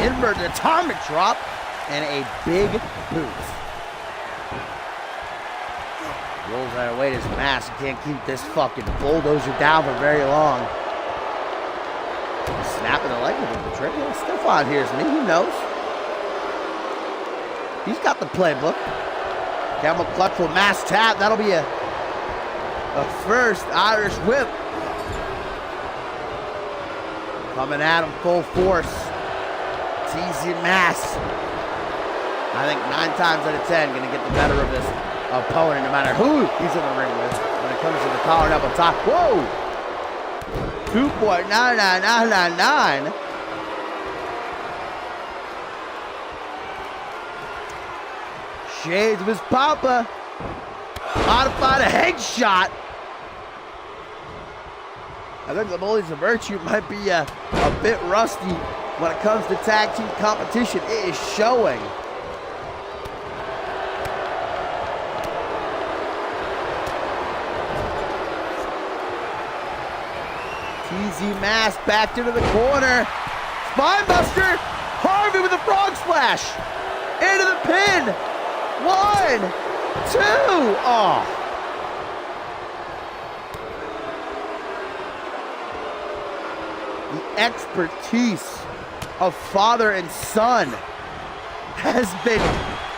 Inverted atomic drop. And a big boot. Rolls out of weight his mask. Can't keep this fucking bulldozer down for very long. Snapping the leg with the trick. Stefan hears me. He knows. He's got the playbook. Camel clutch will mass tap. That'll be a first Irish whip. Coming at him full force. TZ Mass. I think 9 times out of 10 going to get the better of this opponent, no matter who he's in the ring with. When it comes to the collar and elbow top. Whoa! 2.99999. Shades of his papa. Modified a headshot. I think the Bullies of Virtue might be a bit rusty when it comes to tag team competition. It is showing. TZ Mass backed into the corner. Spinebuster. Harvey with a frog splash. Into the pin. 1, 2. Oh. expertise of father and son has been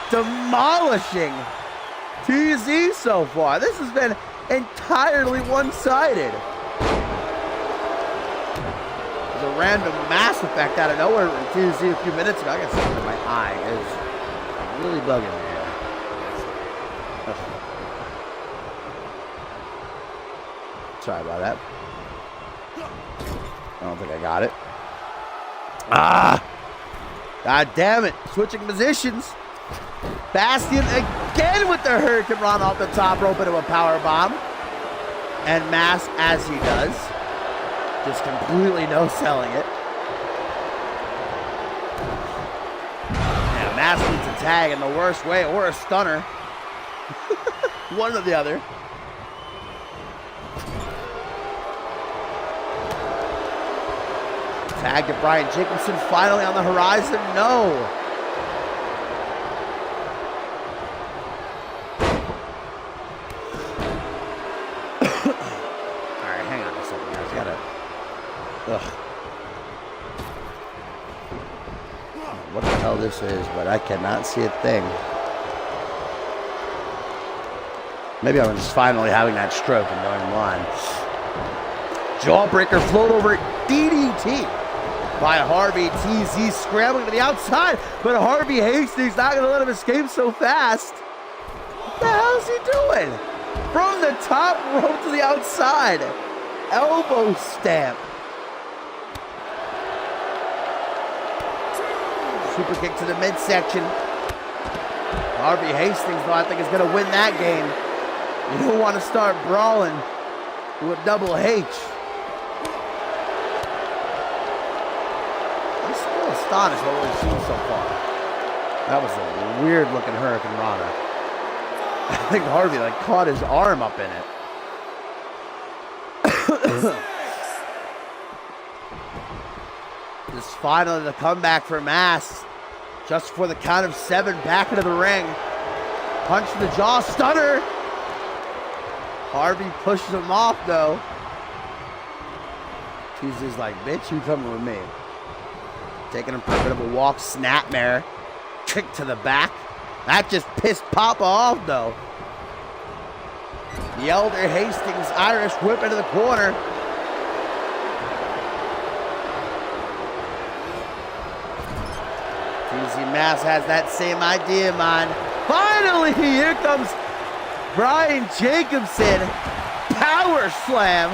demolishing TZ so far. This has been entirely one-sided. There's a random mass effect out of nowhere from TZ a few minutes ago. I got something in my eye. It's really bugging me. Sorry about that. I don't think I got it. God damn it. Switching positions. Bastion again with the Hurricane Run off the top rope into a power bomb. And Mass, as he does, just completely no-selling it. Yeah, Mass needs a tag in the worst way, or a stunner. One or the other. Tag to Brian Jacobson finally on the horizon. No. All right, hang on a second, guys. Gotta. Ugh. What the hell this is, but I cannot see a thing. Maybe I'm just finally having that stroke and going blind. Jawbreaker float over DDT by Harvey. TZ scrambling to the outside, but Harvey Hastings not going to let him escape so fast. What the hell is he doing? From the top rope to the outside. Elbow stamp. Super kick to the midsection. Harvey Hastings, though, I think is going to win that game. You don't want to start brawling with Double H. I'm still astonished at what we've seen so far. That was a weird looking Hurricane Rana. I think Harvey caught his arm up in it. This is finally the comeback for Mass. Just for the count of 7, back into the ring. Punch to the jaw, stunner. Harvey pushes him off, though. TZ's like, bitch, you coming with me. Taking him for a bit of a walk, snapmare. Kick to the back. That just pissed Papa off, though. The Elder Hastings Irish whip into the corner. TZ Mass has that same idea in mind. Finally, here comes Brian Jacobson, power slam,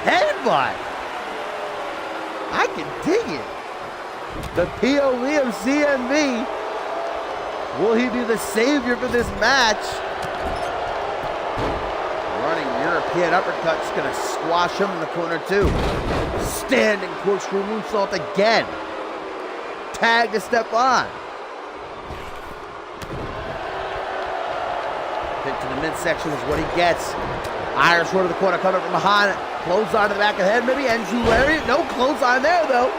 headbutt. I can dig it. The POV of CMV. Will he be the savior for this match? Running European uppercut's gonna squash him in the corner too. Standing corkscrew moonsault again. Tag to step on. To the midsection is what he gets. Irish roll to the corner, coming from behind. Close on to the back of the head, maybe. And Larry. No close on there, though.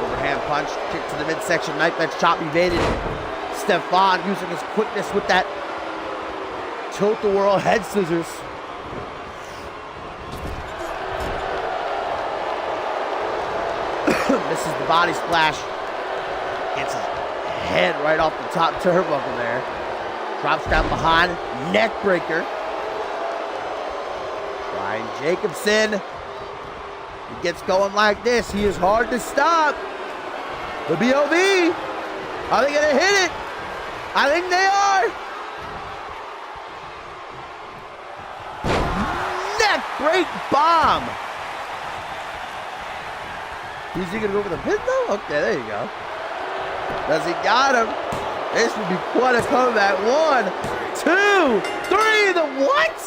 Overhand punch, kick to the midsection, knife edge chop evaded. Stefan using his quickness with that tilt-the-world head scissors. Misses the body splash. Gets his head right off the top turnbuckle there. Drops down behind. Neck breaker. Brian Jacobson. He gets going like this. He is hard to stop. The BOV. Are they going to hit it? I think they are. Neck break bomb. Is he going to go for the pin though? Okay, there you go. Does he got him? This would be quite a comeback. 1, 2, 3. The what?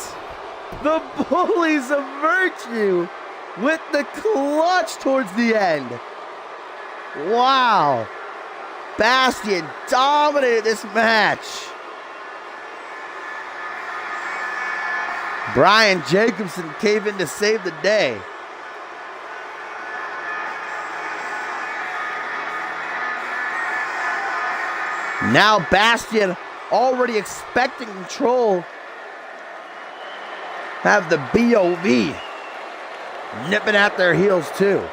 The Bullies of Virtue with the clutch towards the end. Wow. Bastion dominated this match. Brian Jacobson came in to save the day. Now Bastion already expecting control have the BOV nipping at their heels too.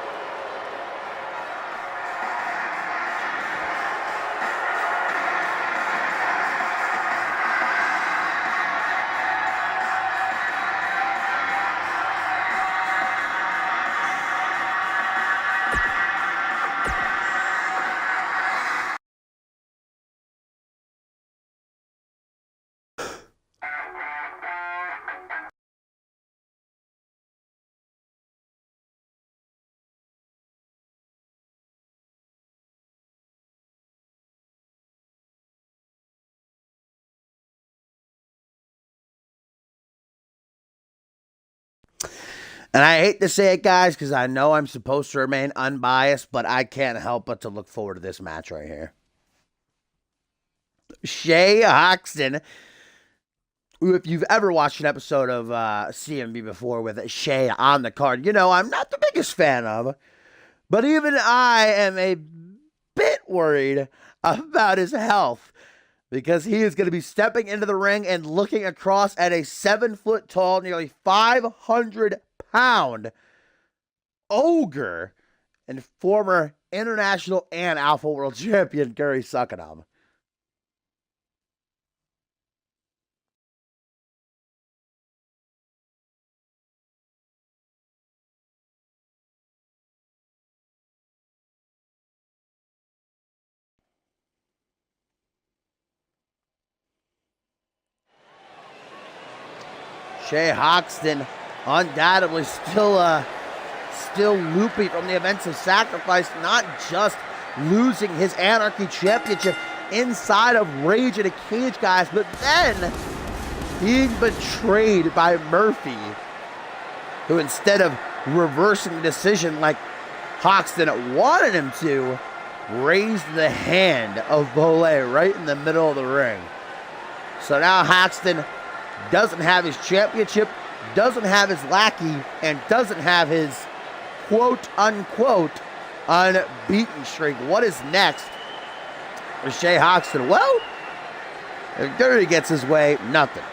And I hate to say it, guys, because I know I'm supposed to remain unbiased, but I can't help but to look forward to this match right here. Shay Hoxton, who, if you've ever watched an episode of CMV before with Shay on the card, you know I'm not the biggest fan of. But even I am a bit worried about his health, because he is going to be stepping into the ring and looking across at a 7-foot-tall, nearly 500-pound ogre and former international and Alpha World Champion Gary Suckanov. Shay Hoxton undoubtedly still loopy from the events of Sacrifice, not just losing his Anarchy Championship inside of Rage in a Cage, guys, but then being betrayed by Murphy, who, instead of reversing the decision like Hoxton wanted him to, raised the hand of Bolé right in the middle of the ring. So now Hoxton doesn't have his championship, doesn't have his lackey, and doesn't have his quote-unquote unbeaten streak. What is next for Shay Hoxton? Well, if Dirty gets his way, nothing.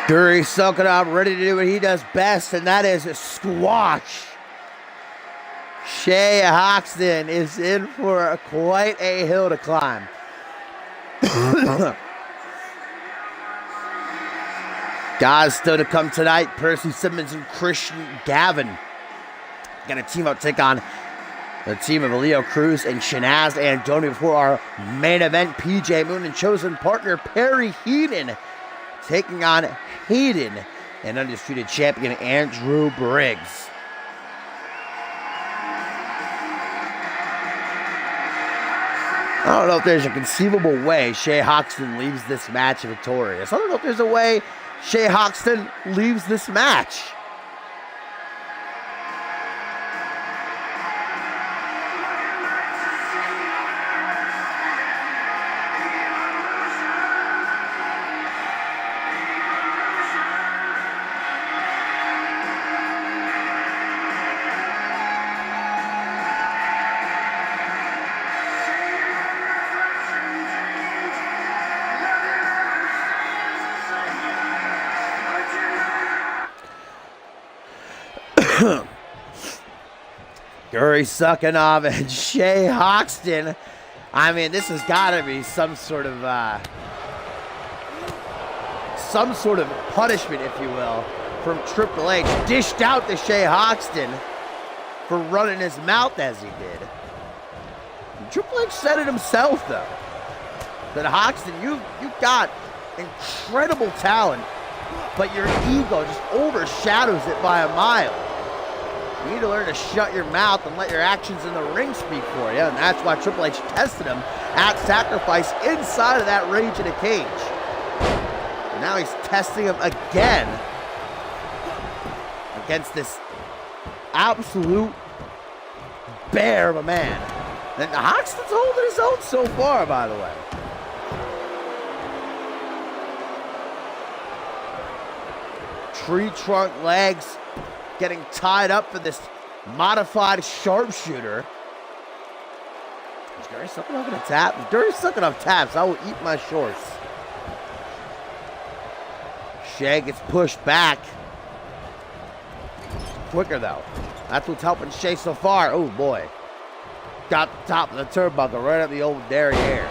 Gary Suckanov ready to do what he does best, and that is squash. Shay Hoxton is in for quite a hill to climb. Guys still to come tonight. Percy Simmons and Christian Gavin going to team up, take on the team of Leo Cruz and Shanaz Andoni before our main event. PJ Moon and chosen partner Perry Heenan taking on Hayden and undisputed champion Andrew Briggs. I don't know if there's a conceivable way Shay Hoxton leaves this match victorious. I don't know if there's a way Shay Hoxton leaves this match. Gary Suckanov and Shay Hoxton. I mean, this has got to be some sort of punishment, if you will, from Triple H, dished out to Shay Hoxton for running his mouth as he did. Triple H said it himself, though, that Hoxton, you've got incredible talent, but your ego just overshadows it by a mile. You need to learn to shut your mouth and let your actions in the ring speak for you, and that's why Triple H tested him at Sacrifice inside of that Rage in a Cage. And now he's testing him again against this absolute bear of a man. And Hoxton's holding his own so far, by the way. Tree trunk legs getting tied up for this modified sharpshooter. Is Gary sucking off a tap? If Gary's sucking off taps, I will eat my shorts. Shay gets pushed back. Quicker, though. That's what's helping Shay so far. Oh, boy. Got the top of the turnbuckle right up the old derriere.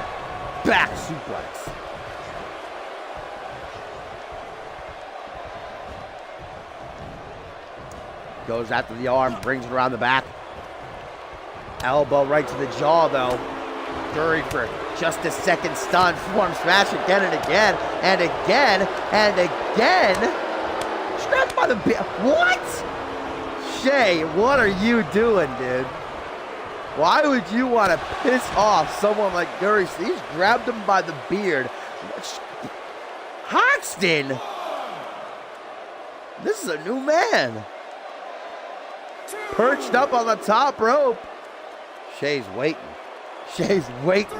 Back suplex. Goes after the arm, brings it around the back. Elbow right to the jaw, though. Gurry for just a second stun. Form smash again and again and again and again. Strapped by the beard. What? Shay, what are you doing, dude? Why would you want to piss off someone like Gurry? He's grabbed him by the beard. Hoxton! This is a new man. Perched up on the top rope. Shay's waiting. Shay's waiting.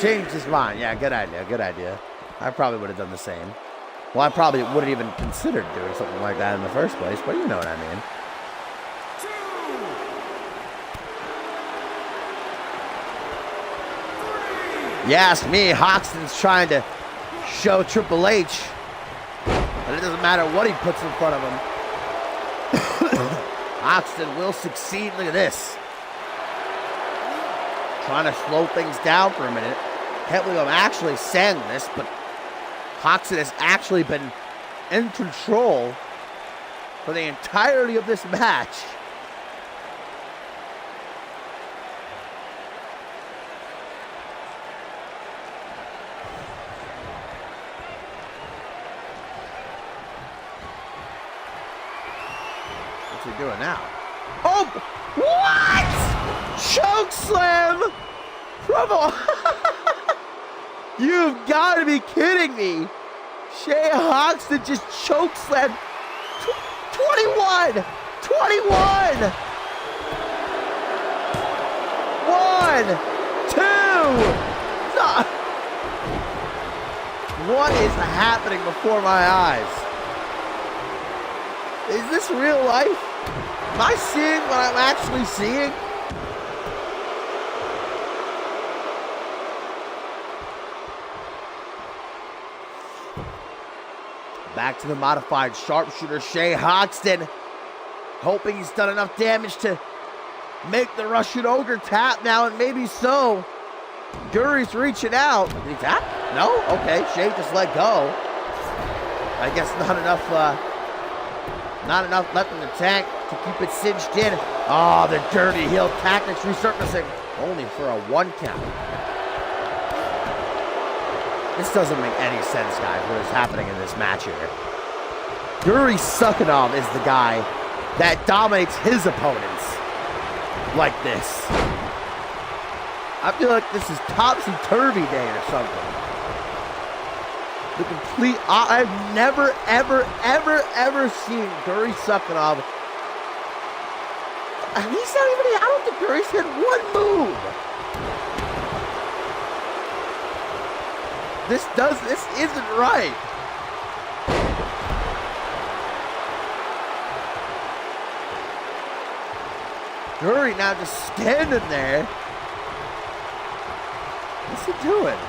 Changed his mind. Yeah, good idea, good idea. I probably would have done the same. Well, I probably wouldn't even considered doing something like that in the first place, but you know what I mean. You ask me, Hoxton's trying to show Triple H that it doesn't matter what he puts in front of him. Hoxton will succeed. Look at this. Trying to slow things down for a minute. Can't believe I'm actually saying this, but Hoxton has actually been in control for the entirety of this match. What's he doing now? Oh, what? Choke slam from You've got to be kidding me. Shay Hoxton just choke slammed 21. 21. 1, 2. No. What is happening before my eyes? Is this real life? Am I seeing what I'm actually seeing? Back to the modified sharpshooter, Shay Hoxton. Hoping he's done enough damage to make the Russian Ogre tap now, and maybe so. Gurry's reaching out. Did he tap? No? Okay, Shay just let go. I guess not enough left in the tank to keep it cinched in. Oh, the dirty heel tactics resurfacing. Only for a 1 count. This doesn't make any sense, guys, what is happening in this match here. Yuri Sukhanov is the guy that dominates his opponents like this. I feel like this is topsy-turvy day or something. The complete... I've never, ever, ever, ever seen Yuri Sukhanov. He's not even... I don't think Yuri's hit 1 move. This isn't right. Gurry now just standing there. What's he doing?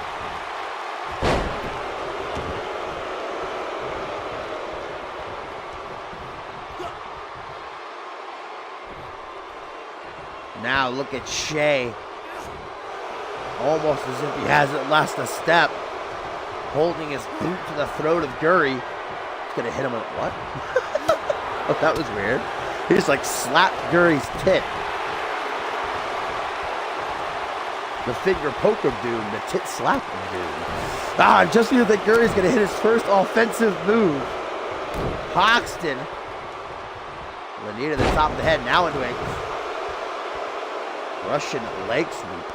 Now look at Shay. Almost as if he hasn't lost a step. Holding his boot to the throat of Gurry. He's gonna hit him with what? Oh, that was weird. He just like slapped Gurry's tit. The finger poke of doom, the tit slap of doom. Just when you think Gurry's going to hit his first offensive move. Hoxton. The knee to the top of the head, now into a Russian leg sweep.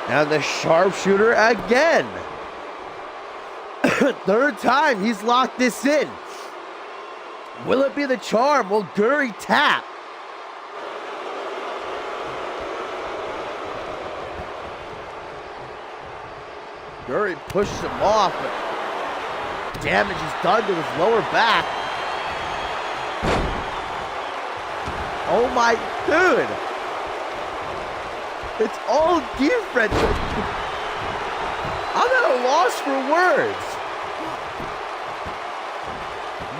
Now the sharpshooter again. Third time he's locked this in. Will it be the charm? Will Gurry tap? Gurry pushes him off, but damage is done to his lower back. Oh my dude. It's all defense. I'm at a loss for words.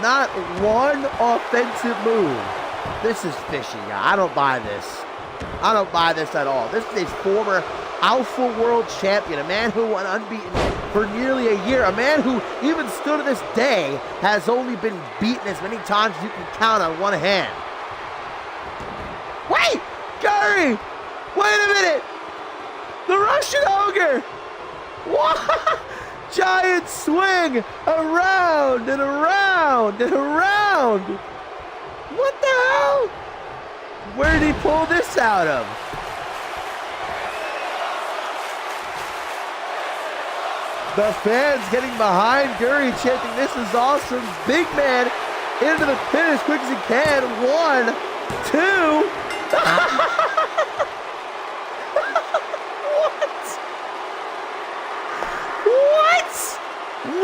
Not one offensive move. This is fishy, guy. I don't buy this. I don't buy this at all. This is a former Alpha World Champion, a man who went unbeaten for nearly a year, a man who even still to this day has only been beaten as many times as you can count on one hand. Wait! Gurry! Wait a minute! The Russian Ogre! What? Giant swing! Around and around and around! What the hell? Where did he pull this out of? The fans getting behind Gurry, chanting, "This is awesome." Big man into the pin as quick as he can. 1, 2.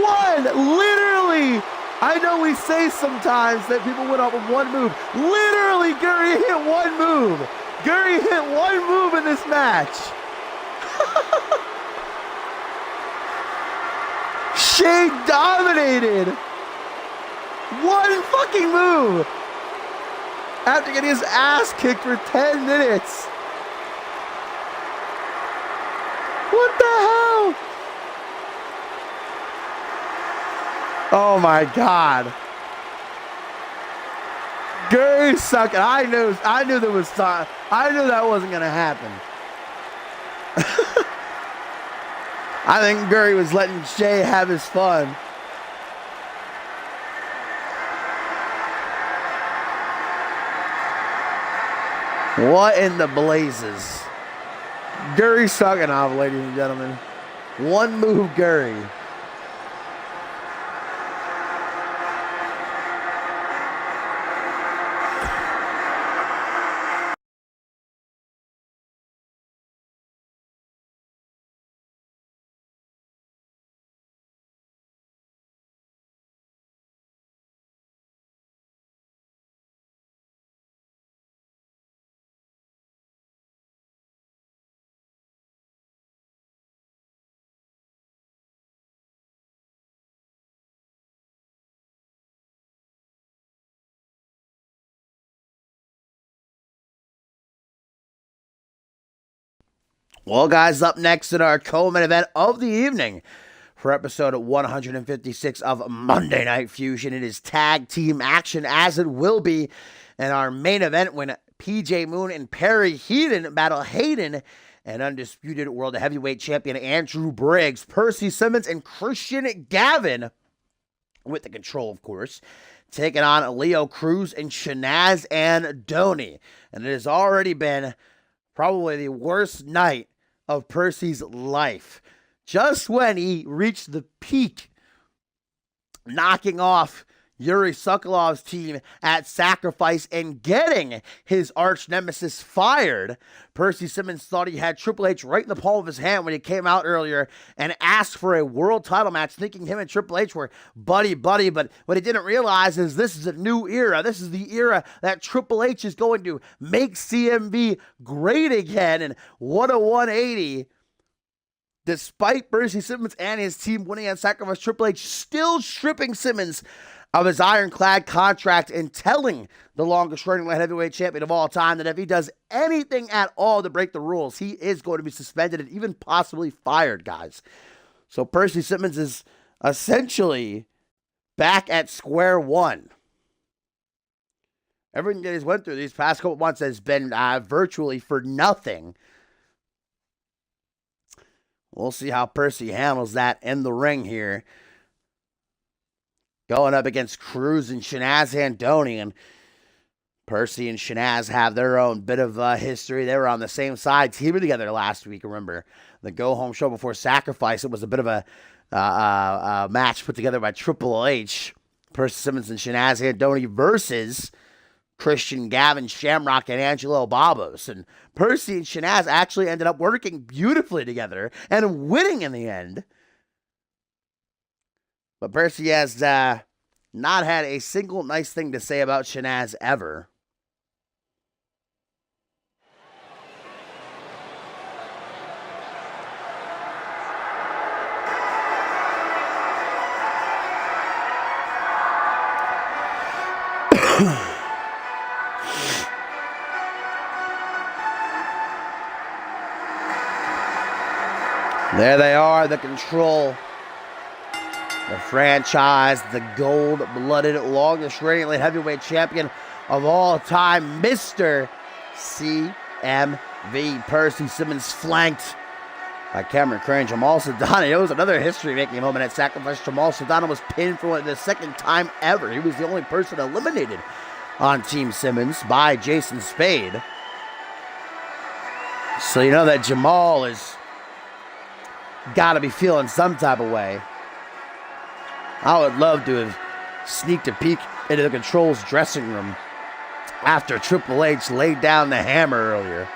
What? Literally. I know we say sometimes that people went off with one move. Literally, Gurry hit one move. Gurry hit one move in this match. Shea dominated. One fucking move. After getting his ass kicked for 10 minutes. What the hell? Oh my God. Gurry sucking. I knew there was time. I knew that wasn't gonna happen. I think Gurry was letting Shea have his fun. What in the blazes? Gurry sucking off, ladies and gentlemen. One move Gurry. Well, guys, up next in our co-main event of the evening for episode 156 of Monday Night Fusion, it is tag team action, as it will be in our main event when PJ Moon and Perry Heaton battle Hayden and undisputed world heavyweight champion Andrew Briggs, Percy Simmons, and Christian Gavin, with the control, of course, taking on Leo Cruz and Shanaz and Donnie. And it has already been probably the worst night of Percy's life. Just when he reached the peak, knocking off Yuri Sokolov's team at Sacrifice and getting his arch nemesis fired, Percy Simmons thought he had Triple H right in the palm of his hand when he came out earlier and asked for a world title match, thinking him and Triple H were buddy-buddy. But what he didn't realize is this is a new era. This is the era that Triple H is going to make CMV great again. And what a 180. Despite Percy Simmons and his team winning at Sacrifice, Triple H still stripping Simmons of his ironclad contract and telling the longest running light heavyweight champion of all time that if he does anything at all to break the rules, he is going to be suspended and even possibly fired, guys. So Percy Simmons is essentially back at square one. Everything that he's went through these past couple months has been virtually for nothing. We'll see how Percy handles that in the ring here. Going up against Cruz and Shanaz Andoni. And Percy and Shanaz have their own bit of history. They were on the same side, teaming together last week, remember. The go-home show before Sacrifice. It was a bit of a match put together by Triple H. Percy Simmons and Shanaz Andoni versus Christian, Gavin, Shamrock, and Angelo Babos. And Percy and Shanaz actually ended up working beautifully together and winning in the end. But Percy has not had a single nice thing to say about Shanaz ever. There they are, the Control, the franchise, the gold-blooded, longest-reigning light heavyweight champion of all time, Mr. CMV. Percy Simmons flanked by Cameron Crane, Jamal Sedana. It was another history-making moment at Sacrifice. Jamal Sedana was pinned for the second time ever. He was the only person eliminated on Team Simmons by Jason Spade. So you know that Jamal is got to be feeling some type of way. I would love to have sneaked a peek into the Control's dressing room after Triple H laid down the hammer earlier.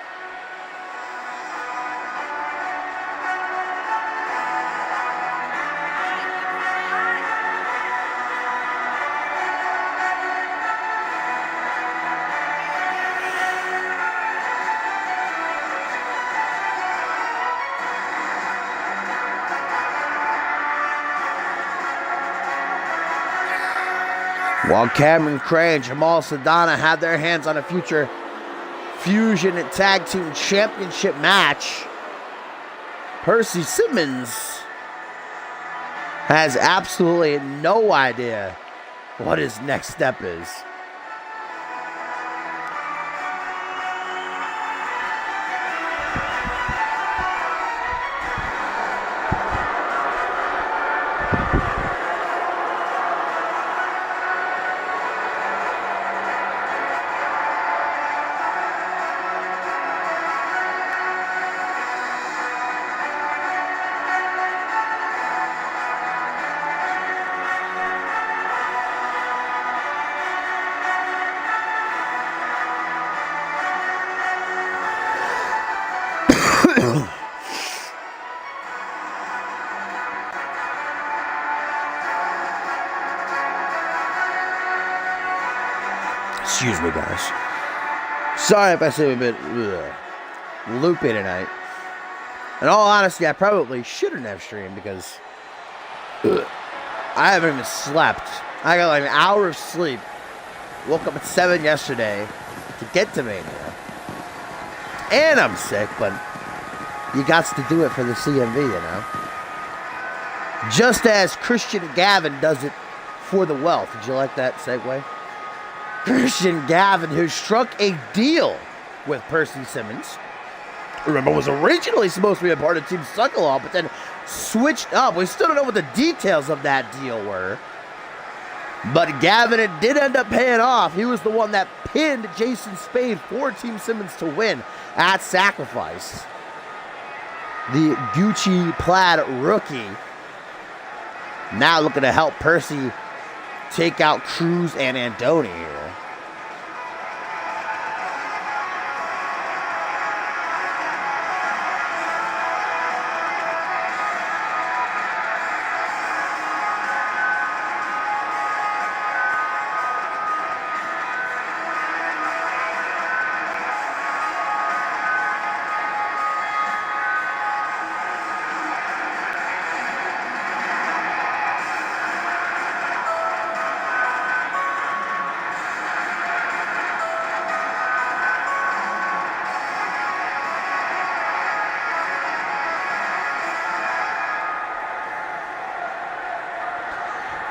While Cameron Crane and Jamal Sedana had their hands on a future Fusion Tag Team Championship match, Percy Simmons has absolutely no idea what his next step is. Excuse me, guys. Sorry if I seem a bit loopy tonight. In all honesty, I probably shouldn't have streamed because I haven't even slept. I got like an hour of sleep. Woke up at 7 yesterday to get to Mania. And I'm sick, but you got to do it for the CMV, you know? Just as Christian Gavin does it for the wealth. Did you like that segue? Christian Gavin, who struck a deal with Percy Simmons. Remember, was originally supposed to be a part of Team Suckalaw, but then switched up. We still don't know what the details of that deal were. But Gavin, it did end up paying off. He was the one that pinned Jason Spade for Team Simmons to win at Sacrifice. The Gucci plaid rookie now looking to help Percy take out Cruz and Andoni here.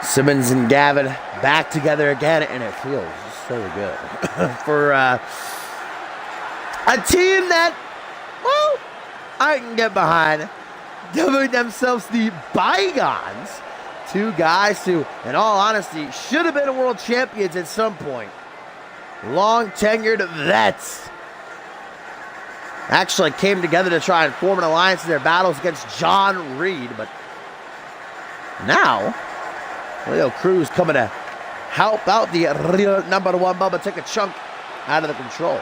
Simmons and Gavin back together again, and it feels so good for a team that, well, I can get behind, dubbing themselves the Bygones. Two guys who, in all honesty, should have been world champions at some point. Long tenured vets. Actually came together to try and form an alliance in their battles against John Reed, but now Leo Cruz coming to help out the real number one Bubba, take a chunk out of the control.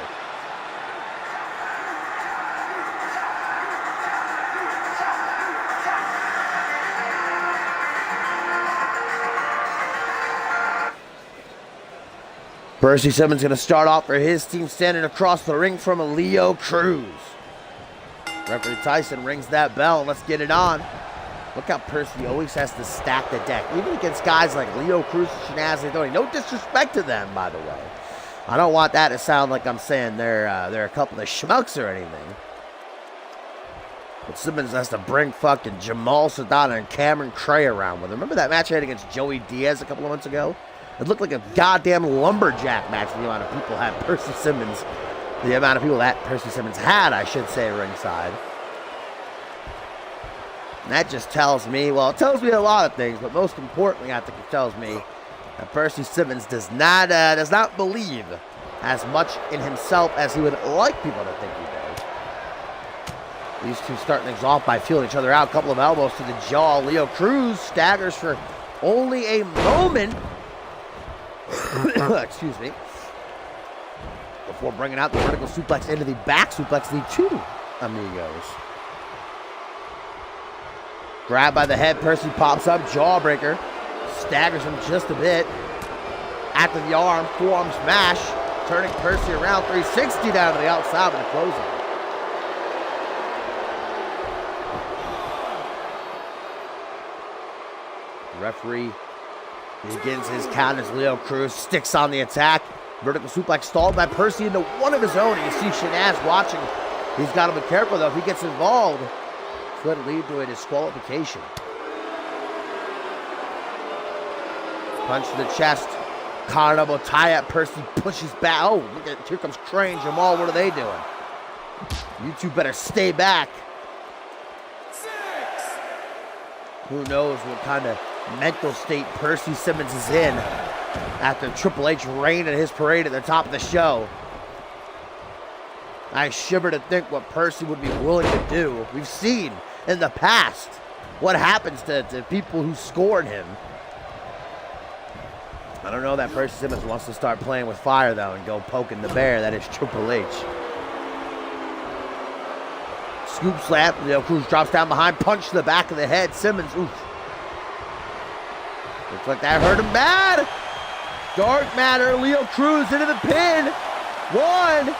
Percy Simmons going to start off for his team, standing across the ring from Leo Cruz. Referee Tyson rings that bell, and let's get it on. Look how Percy always has to stack the deck, even against guys like Leo Cruz and Shanaz Leone. No disrespect to them, by the way. I don't want that to sound like I'm saying they're a couple of schmucks or anything. But Simmons has to bring fucking Jamal Sadana and Cameron Cray around with him. Remember that match I had against Joey Diaz a couple of months ago? It looked like a goddamn lumberjack match. The amount of people had Percy Simmons, the amount of people that Percy Simmons had, I should say, ringside. And that just tells me, well, it tells me a lot of things, but most importantly, I think it tells me that Percy Simmons does not believe as much in himself as he would like people to think he does. These two starting things off by feeling each other out. A couple of elbows to the jaw. Leo Cruz staggers for only a moment. Excuse me. Before bringing out the vertical suplex into the back suplex, the two amigos. Grabbed by the head, Percy pops up, jawbreaker. Staggers him just a bit. After the arm, forearm smash. Turning Percy around, 360 down to the outside with a closer. Referee begins his count as Leo Cruz sticks on the attack. Vertical suplex stalled by Percy into one of his own. You see Shanaz watching. He's got to be careful, though. If he gets involved, could lead to a disqualification. Punch to the chest. Collar elbow tie up. Percy pushes back. Oh, look at, here comes Cray and Jamal. What are they doing? You two better stay back. Who knows what kind of mental state Percy Simmons is in after Triple H reigned at his parade at the top of the show. I shiver to think what Percy would be willing to do. We've seen in the past what happens to people who scorn him. I don't know that Percy Simmons wants to start playing with fire, though, and go poking the bear. That is Triple H. Scoop slap. Leo Cruz drops down behind. Punch to the back of the head. Simmons, oof. Looks like that hurt him bad. Dark matter. Leo Cruz into the pin. One.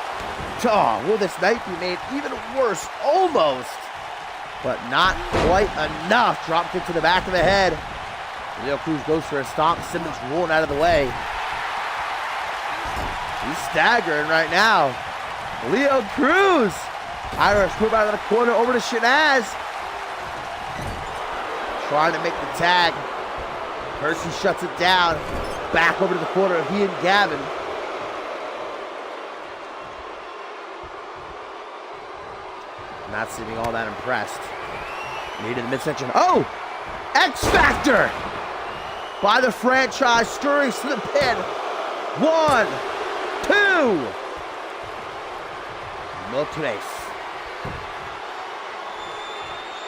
Oh, will this night be made even worse? Almost. But not quite enough. Drop kick to the back of the head. Leo Cruz goes for a stomp. Simmons rolling out of the way. He's staggering right now. Leo Cruz. Irish move out of the corner over to Shanaz. Trying to make the tag. Percy shuts it down. Back over to the corner of he and Gavin. Not seeming all that impressed. Knee to the midsection. Oh! X Factor! By the franchise, scurries to the pin. 1, 2. No place.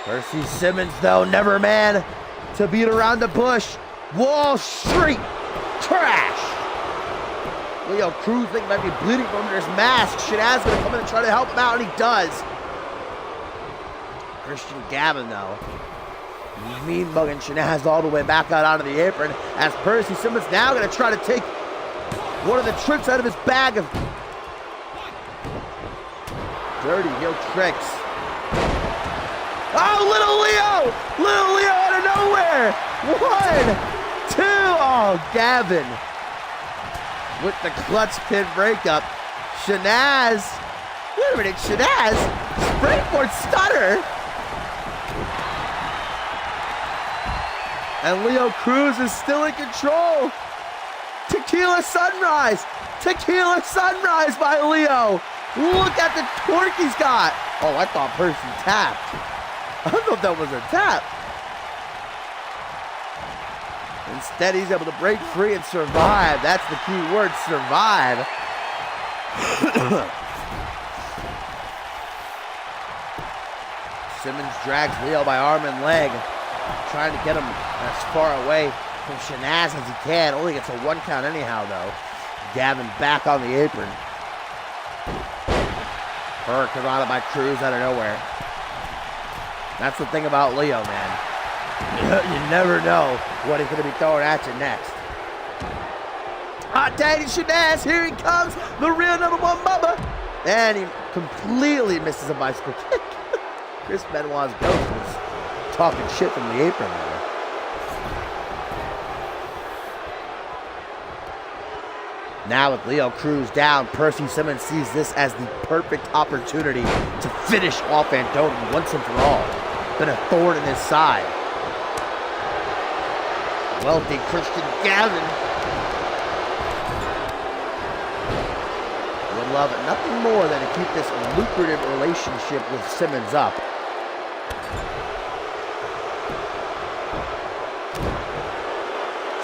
Percy Simmons, though, never man to beat around the bush. Wall Street trash. Leo Cruz think might be bleeding from under his mask. Shanaz gonna come in and try to help him out, and he does. Christian Gavin, though, mean bugging Shanaz all the way back out onto the apron, as Percy Simmons now gonna try to take one of the tricks out of his bag of dirty heel tricks. Oh, little Leo! Little Leo out of nowhere! 1, 2, oh, Gavin with the clutch pin breakup. Shanaz, wait a minute, Shanaz, springboard stunner. And Leo Cruz is still in control. Tequila Sunrise. Tequila Sunrise by Leo. Look at the torque he's got. Oh, I thought Percy tapped. I thought that was a tap. Instead, he's able to break free and survive. That's the key word, survive. Simmons drags Leo by arm and leg, trying to get him as far away from Shanaz as he can. Only gets a 1 count anyhow, though. Gavin back on the apron. Hurricane on it by Cruz out of nowhere. That's the thing about Leo, man. You never know what he's going to be throwing at you next. Hot Daddy Shanaz, here he comes, the real #1 Bubba. And he completely misses a bicycle kick. Chris Benoit's ghost was talking shit from the apron there. Now with Leo Cruz down, Percy Simmons sees this as the perfect opportunity to finish off Andoni once and for all. Been a thorn in his side. Wealthy Christian Gavin would love nothing more than to keep this lucrative relationship with Simmons up.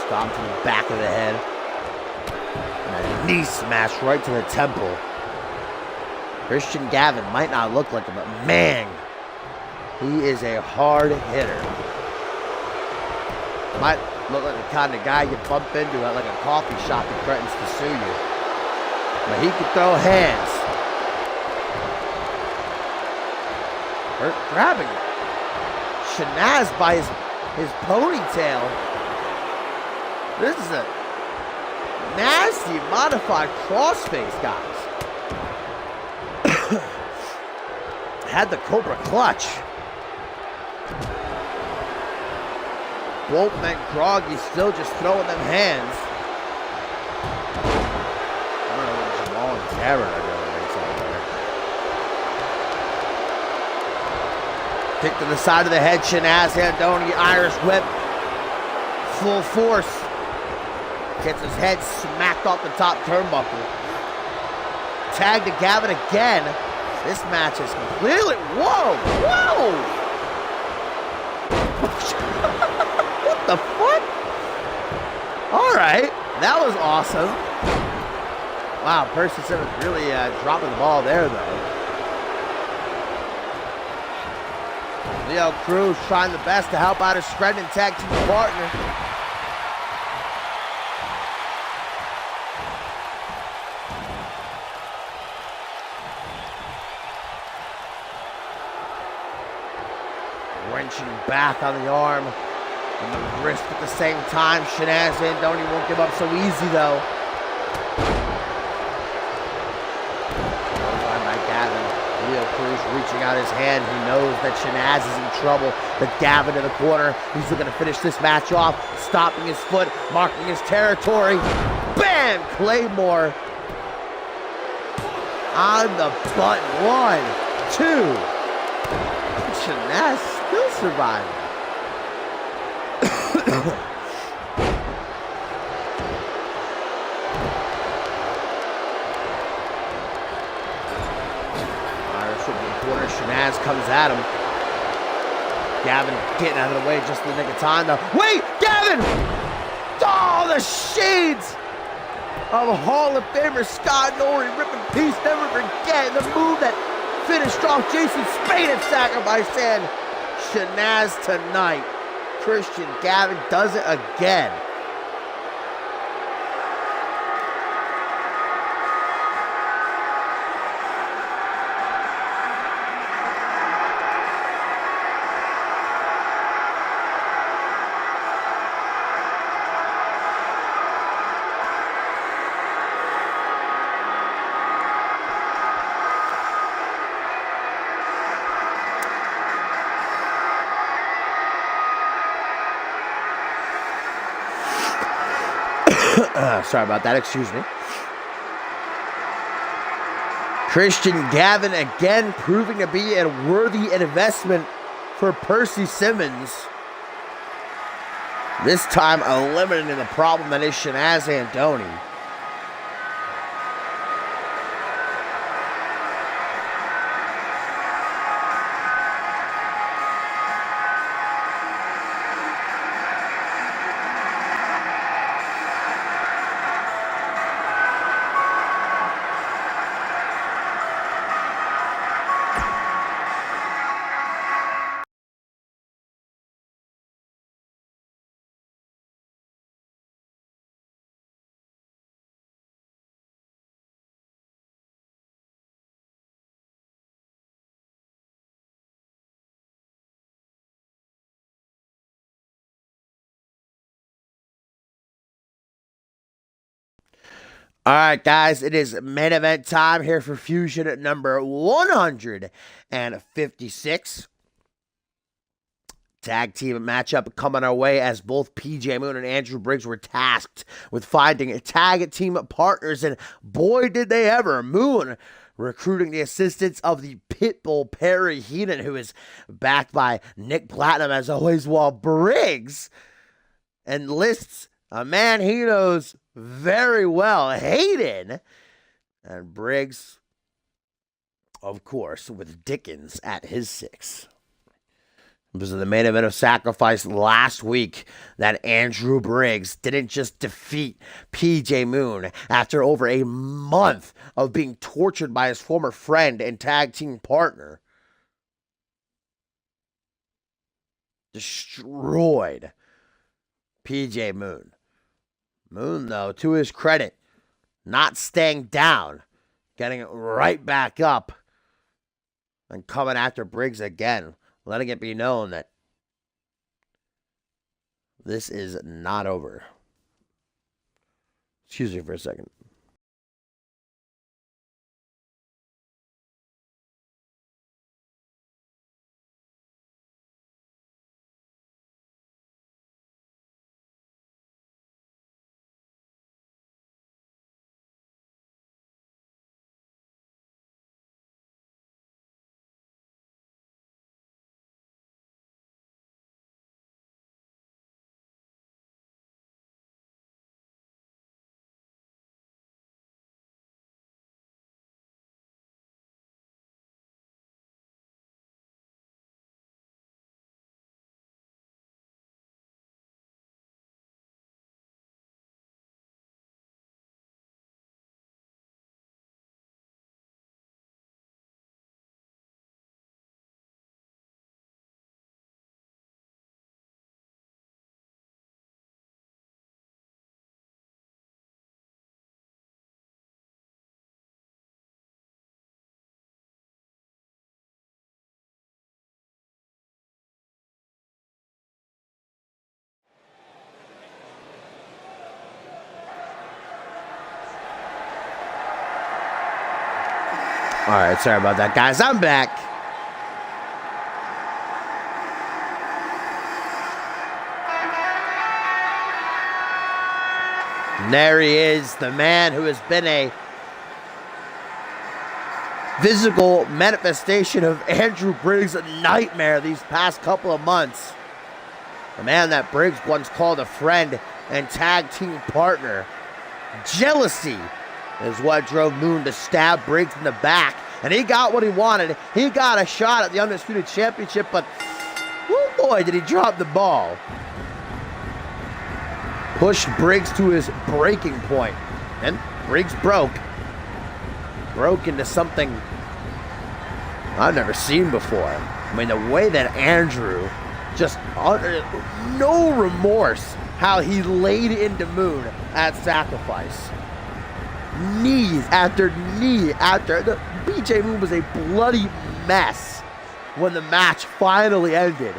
Stomp to the back of the head. And a knee smash right to the temple. Christian Gavin might not look like him, but man, he is a hard hitter. Might look like the kind of guy you bump into at like a coffee shop that threatens to sue you. But he can throw hands. Hurt grabbing it. Shanaz by his ponytail. This is a nasty modified crossface, guys. Had the Cobra clutch. Boltman groggy, still just throwing them hands. I don't know what Jamal and Karen are doing right there. Kick to the side of the head, Shanaz, Andoni, Irish whip. Full force. Gets his head smacked off the top turnbuckle. Tag to Gavin again. This match is completely, whoa, whoa! What the fuck? All right, that was awesome. Wow, Percy Simmons really dropping the ball there, though. Leo Cruz trying the best to help out his Scranton tag team partner. Wrenching back on the arm and the wrist at the same time. Shanaz Andoni won't give up so easy, though. By Gavin. Leo Cruz reaching out his hand. He knows that Shanaz is in trouble. But Gavin in the corner. He's looking to finish this match off. Stopping his foot, marking his territory. Bam! Claymore on the button. 1, 2. Shanaz still surviving. Irish from the corner. Shanaz comes at him. Gavin getting out of the way just in the nick of time, though. Wait, Gavin! Oh, the shades of Hall of Famer Scott Norrie. Rip in peace, never forget the move that finished off Jason Spade at Sacrifice and Shanaz tonight. Christian Gavin does it again. Sorry about that, excuse me. Christian Gavin again proving to be a worthy investment for Percy Simmons. This time eliminating the problem that is Shanaz Andoni. All right, guys, it is main event time here for Fusion at number 156. Tag team matchup coming our way as both PJ Moon and Andrew Briggs were tasked with finding tag team partners, and boy, did they ever. Moon recruiting the assistance of the Pitbull Perry Heenan, who is backed by Nick Platinum as always, while Briggs enlists a man he knows very well, Hayden. And Briggs, of course, with Dickens at his 6. This is the main event of Sacrifice last week that Andrew Briggs didn't just defeat PJ Moon after over a month of being tortured by his former friend and tag team partner. Destroyed PJ Moon. Moon, though, to his credit, not staying down, getting it right back up and coming after Briggs again, letting it be known that this is not over. Excuse me for a second. All right, sorry about that, guys. I'm back. And there he is, the man who has been a physical manifestation of Andrew Briggs' nightmare these past couple of months. The man that Briggs once called a friend and tag team partner. Jealousy is what drove Moon to stab Briggs in the back. And he got what he wanted. He got a shot at the Undisputed Championship, but oh boy, did he drop the ball. Pushed Briggs to his breaking point. And Briggs broke. Broke into something I've never seen before. I mean, the way that Andrew just, no remorse, how he laid into Moon at Sacrifice. Knees after knee after. BJ Moon was a bloody mess when the match finally ended.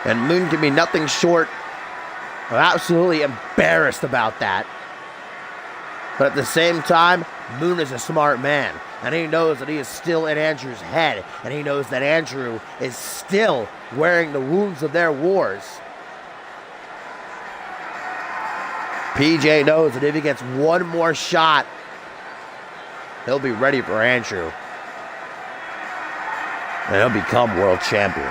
And Moon can be nothing short of absolutely embarrassed about that. But at the same time, Moon is a smart man. And he knows that he is still in Andrew's head. And he knows that Andrew is still wearing the wounds of their wars. PJ knows that if he gets one more shot, he'll be ready for Andrew. And he'll become world champion.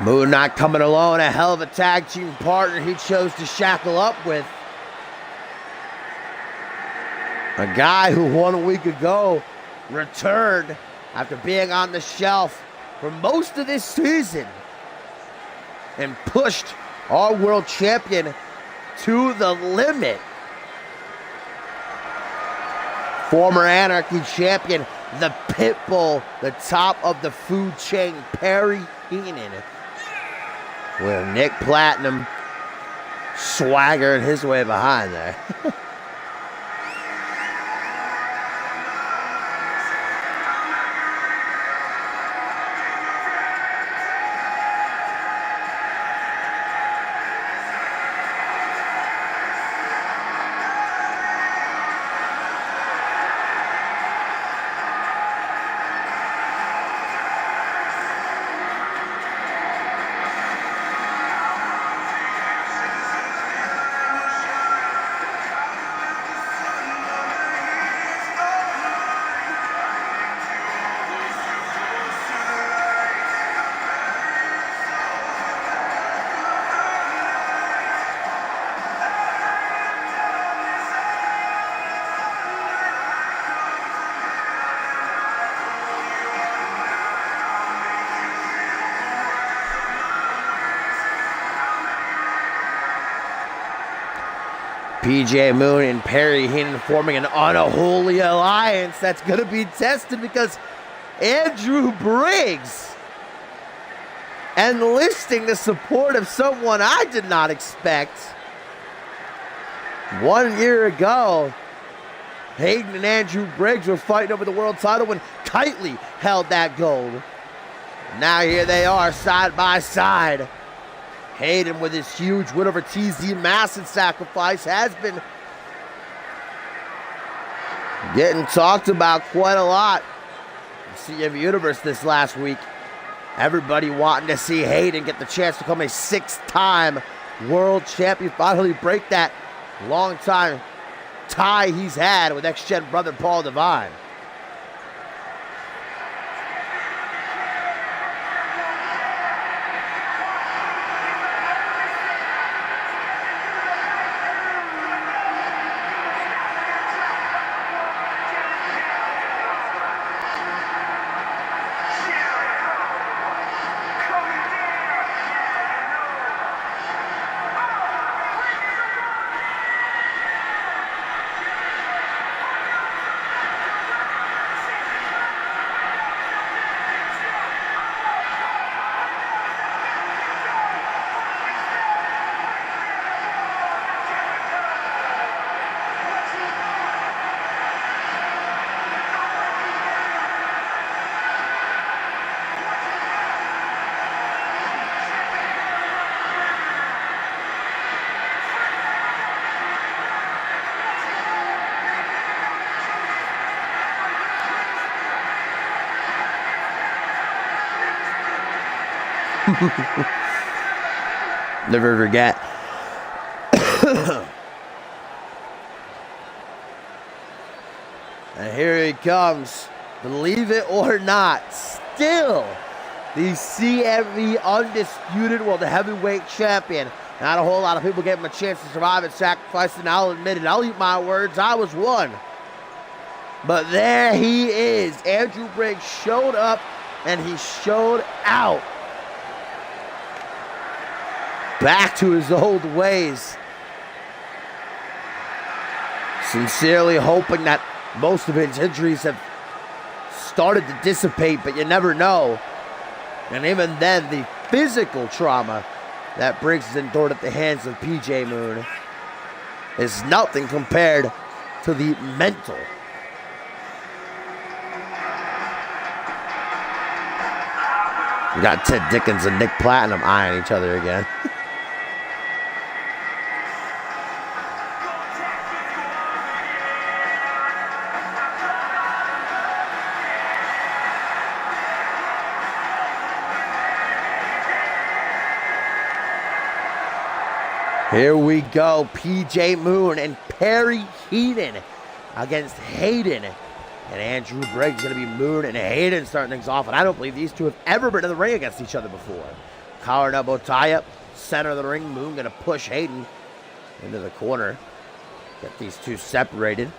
Moon not coming alone, a hell of a tag team partner he chose to shackle up with. A guy who 1 week ago returned after being on the shelf for most of this season and pushed our world champion to the limit. Former Anarchy champion, the Pitbull, the top of the food chain, Perry Heenan, with Nick Platinum swaggering his way behind there. PJ Moon and Perry Heenan forming an unholy alliance that's going to be tested because Andrew Briggs enlisting the support of someone I did not expect. 1 year ago, Hayden and Andrew Briggs were fighting over the world title when Kitely held that gold. Now here they are side by side. Hayden with his huge win over TZ Massive Sacrifice has been getting talked about quite a lot in CMV Universe this last week. Everybody wanting to see Hayden get the chance to become a 6-time world champion, finally break that long time tie he's had with ex-gen brother Paul Devine. Never forget. And here he comes. Believe it or not, still the CMV undisputed world heavyweight champion. Not a whole lot of people gave him a chance to survive and sacrifice, and I'll admit it, I'll eat my words, I was one. But there he is. Andrew Briggs showed up and he showed out. Back to his old ways. Sincerely hoping that most of his injuries have started to dissipate, but you never know. And even then, the physical trauma that Briggs has endured at the hands of PJ Moon is nothing compared to the mental. We got Ted Dickens and Nick Platinum eyeing each other again. Here we go, PJ Moon and Perry Heenan against Hayden and Andrew Briggs. Going to be Moon and Hayden starting things off, and I don't believe these two have ever been in the ring against each other before. Collar and elbow tie-up. Center of the ring. Moon going to push Hayden into the corner. Get these two separated.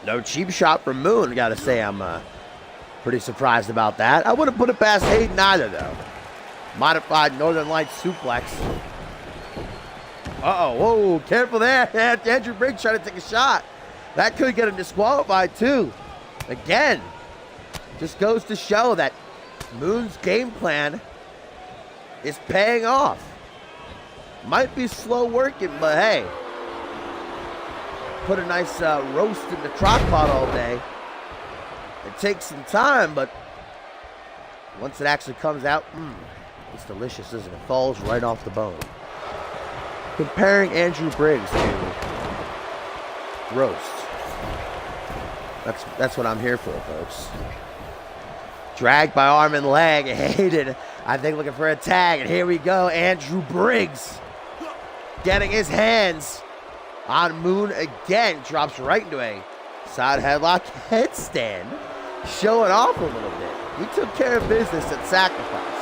No cheap shot from Moon. Got to say I'm pretty surprised about that. I wouldn't put it past Hayden either, though. Modified Northern Lights suplex. Uh-oh. Whoa, careful there. Andrew Briggs trying to take a shot. That could get him disqualified, too. Again, just goes to show that Moon's game plan is paying off. Might be slow working, but hey. Put a nice roast in the crock pot all day. It takes some time, but once it actually comes out, it's delicious, isn't it? It falls right off the bone. Comparing Andrew Briggs to roast. That's what I'm here for, folks. Dragged by arm and leg. Hayden, I think, looking for a tag. And here we go. Andrew Briggs getting his hands on Moon again. Drops right into a side headlock headstand. Showing off a little bit. He took care of business at Sacrifice.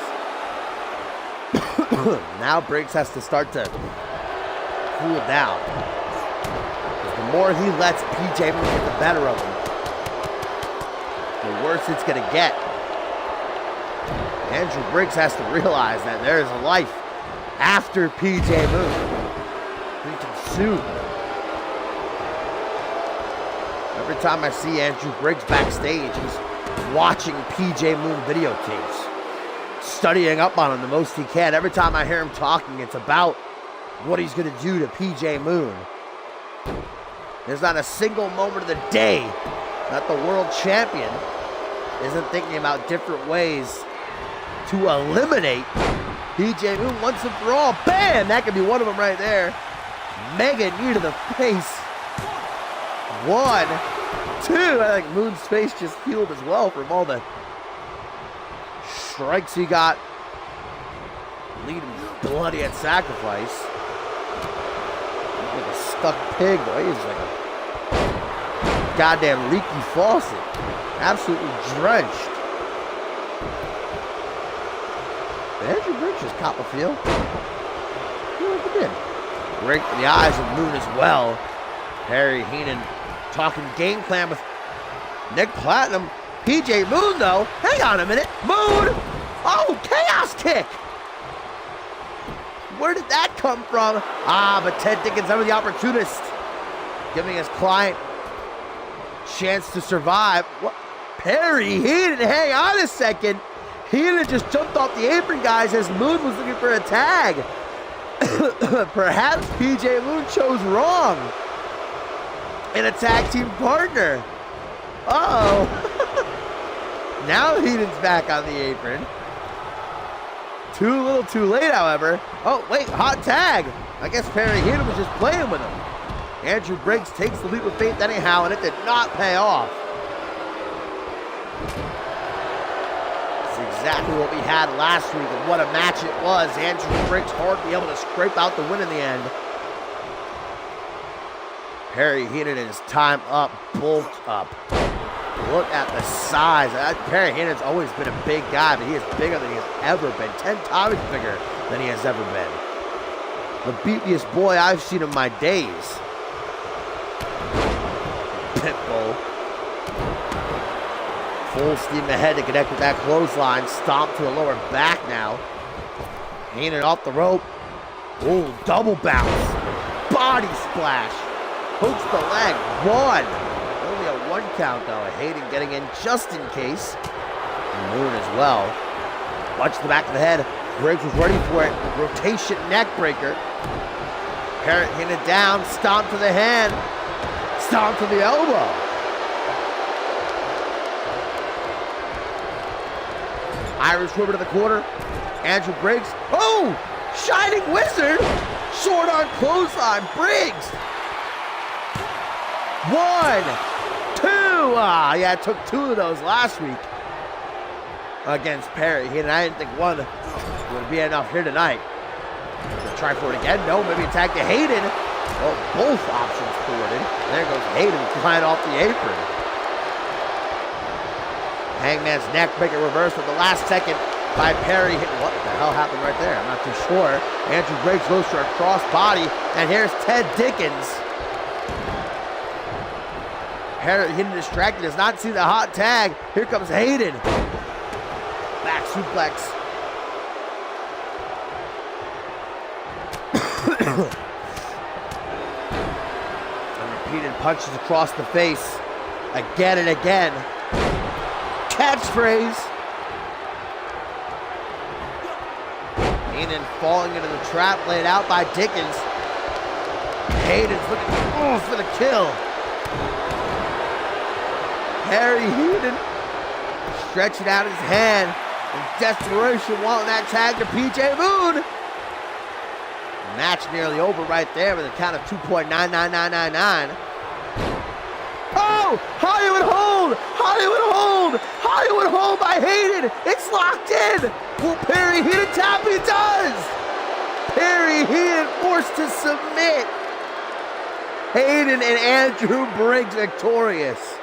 Now Briggs has to start to cool down. The more he lets PJ Moon get the better of him, the worse it's going to get. Andrew Briggs has to realize that there is a life after PJ Moon. He can sue. Every time I see Andrew Briggs backstage, he's watching PJ Moon videotapes, studying up on him the most he can. Every time I hear him talking, it's about what he's going to do to PJ Moon. There's not a single moment of the day that the world champion isn't thinking about different ways to eliminate PJ Moon once and for all. Bam! That could be one of them right there. Mega knee to the face. 1, 2. I think Moon's face just healed as well from all the strikes he got. Leading bloody at Sacrifice. He's like a stuck pig. He's like a goddamn leaky faucet. Absolutely drenched. Andrew Briggs just caught the feel. Look at him. Right in the eyes of Moon as well. Harry Heenan talking game plan with Nick Platinum. PJ Moon, though. Hang on a minute. Moon! Oh, chaos kick! Where did that come from? But Ted Dickens, ever the opportunist, giving his client chance to survive. What? Perry Heenan, hang on a second. Heenan just jumped off the apron, guys, as Moon was looking for a tag. Perhaps PJ Moon chose wrong in a tag team partner. Uh-oh. Now Heenan's back on the apron. Too little too late, however. Oh, wait, hot tag. I guess Perry Heenan was just playing with him. Andrew Briggs takes the leap of faith anyhow, and it did not pay off. It's exactly what we had last week, and what a match it was. Andrew Briggs hardly able to scrape out the win in the end. Perry Heenan is time up, bulked up. Look at the size. Perry Heenan's always been a big guy, but he is bigger than he has ever been. 10 times bigger than he has ever been. The beefiest boy I've seen in my days. Pitbull. Full steam ahead to connect with that clothesline. Stomp to the lower back now. Heenan off the rope. Ooh, double bounce. Body splash. Hooks the leg. 1. Only a 1 count, though. Hayden getting in just in case. And Moon as well. Punch to the back of the head. Briggs was ready for it. Rotation neck breaker. Parrott hitting it down. Stomp to the hand. Stomp to the elbow. Irish Whipper to the corner. Andrew Briggs. Oh! Shining Wizard! Short arm clothesline. Briggs! 1, 2. Yeah, I took 2 of those last week against Perry. And I didn't think 1 would be enough here tonight. Try for it again. No, maybe attack to Hayden. Well, both options forwarded. There goes Hayden flying off the apron. Hangman's neck breaker reverse with the last second by Perry. What the hell happened right there? I'm not too sure. Andrew Briggs goes for a cross body, and here's Ted Dickens. Perry hitting distracted, does not see the hot tag. Here comes Hayden. Back suplex. And repeated punches across the face. Again and again. Catchphrase. Hayden falling into the trap laid out by Dickens. Hayden's looking for the kill. Harry Hayden stretching out his hand in desperation, wanting that tag to PJ Moon. Match nearly over right there with a count of 2.99999. Oh! Hollywood hold! Hollywood hold! Hollywood hold by Hayden! It's locked in! Will Perry Hayden tap? He does! Perry Hayden forced to submit. Hayden and Andrew Briggs victorious.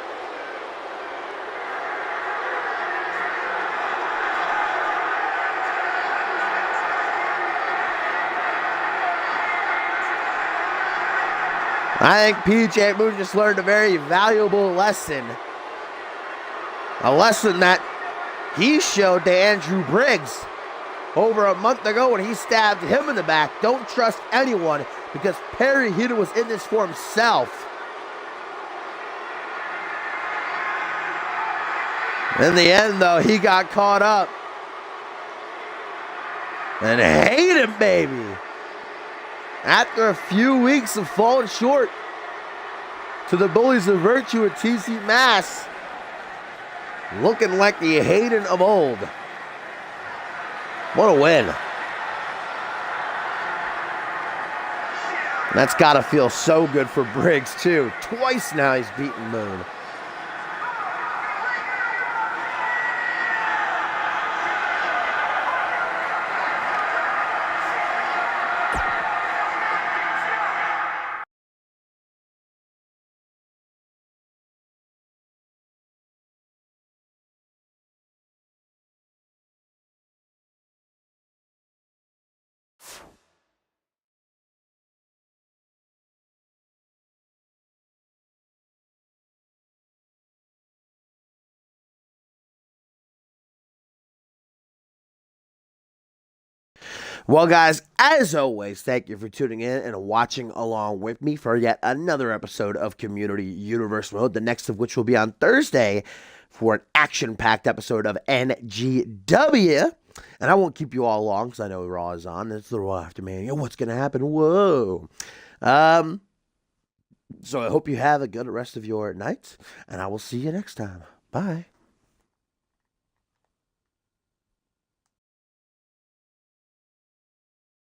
I think PJ Moon just learned a very valuable lesson. A lesson that he showed to Andrew Briggs over a month ago when he stabbed him in the back. Don't trust anyone because Perry Hayden was in this for himself. In the end, though, he got caught up. And Hayden, baby. After a few weeks of falling short to the bullies of virtue at TC Mass, looking like the Hayden of old. What a win. That's got to feel so good for Briggs, too. Twice now he's beaten Moon. Well, guys, as always, thank you for tuning in and watching along with me for yet another episode of Community Universe Mode, the next of which will be on Thursday for an action-packed episode of NGW. And I won't keep you all long because I know Raw is on. It's the Raw After Mania. What's going to happen? Whoa. So I hope you have a good rest of your night, and I will see you next time. Bye.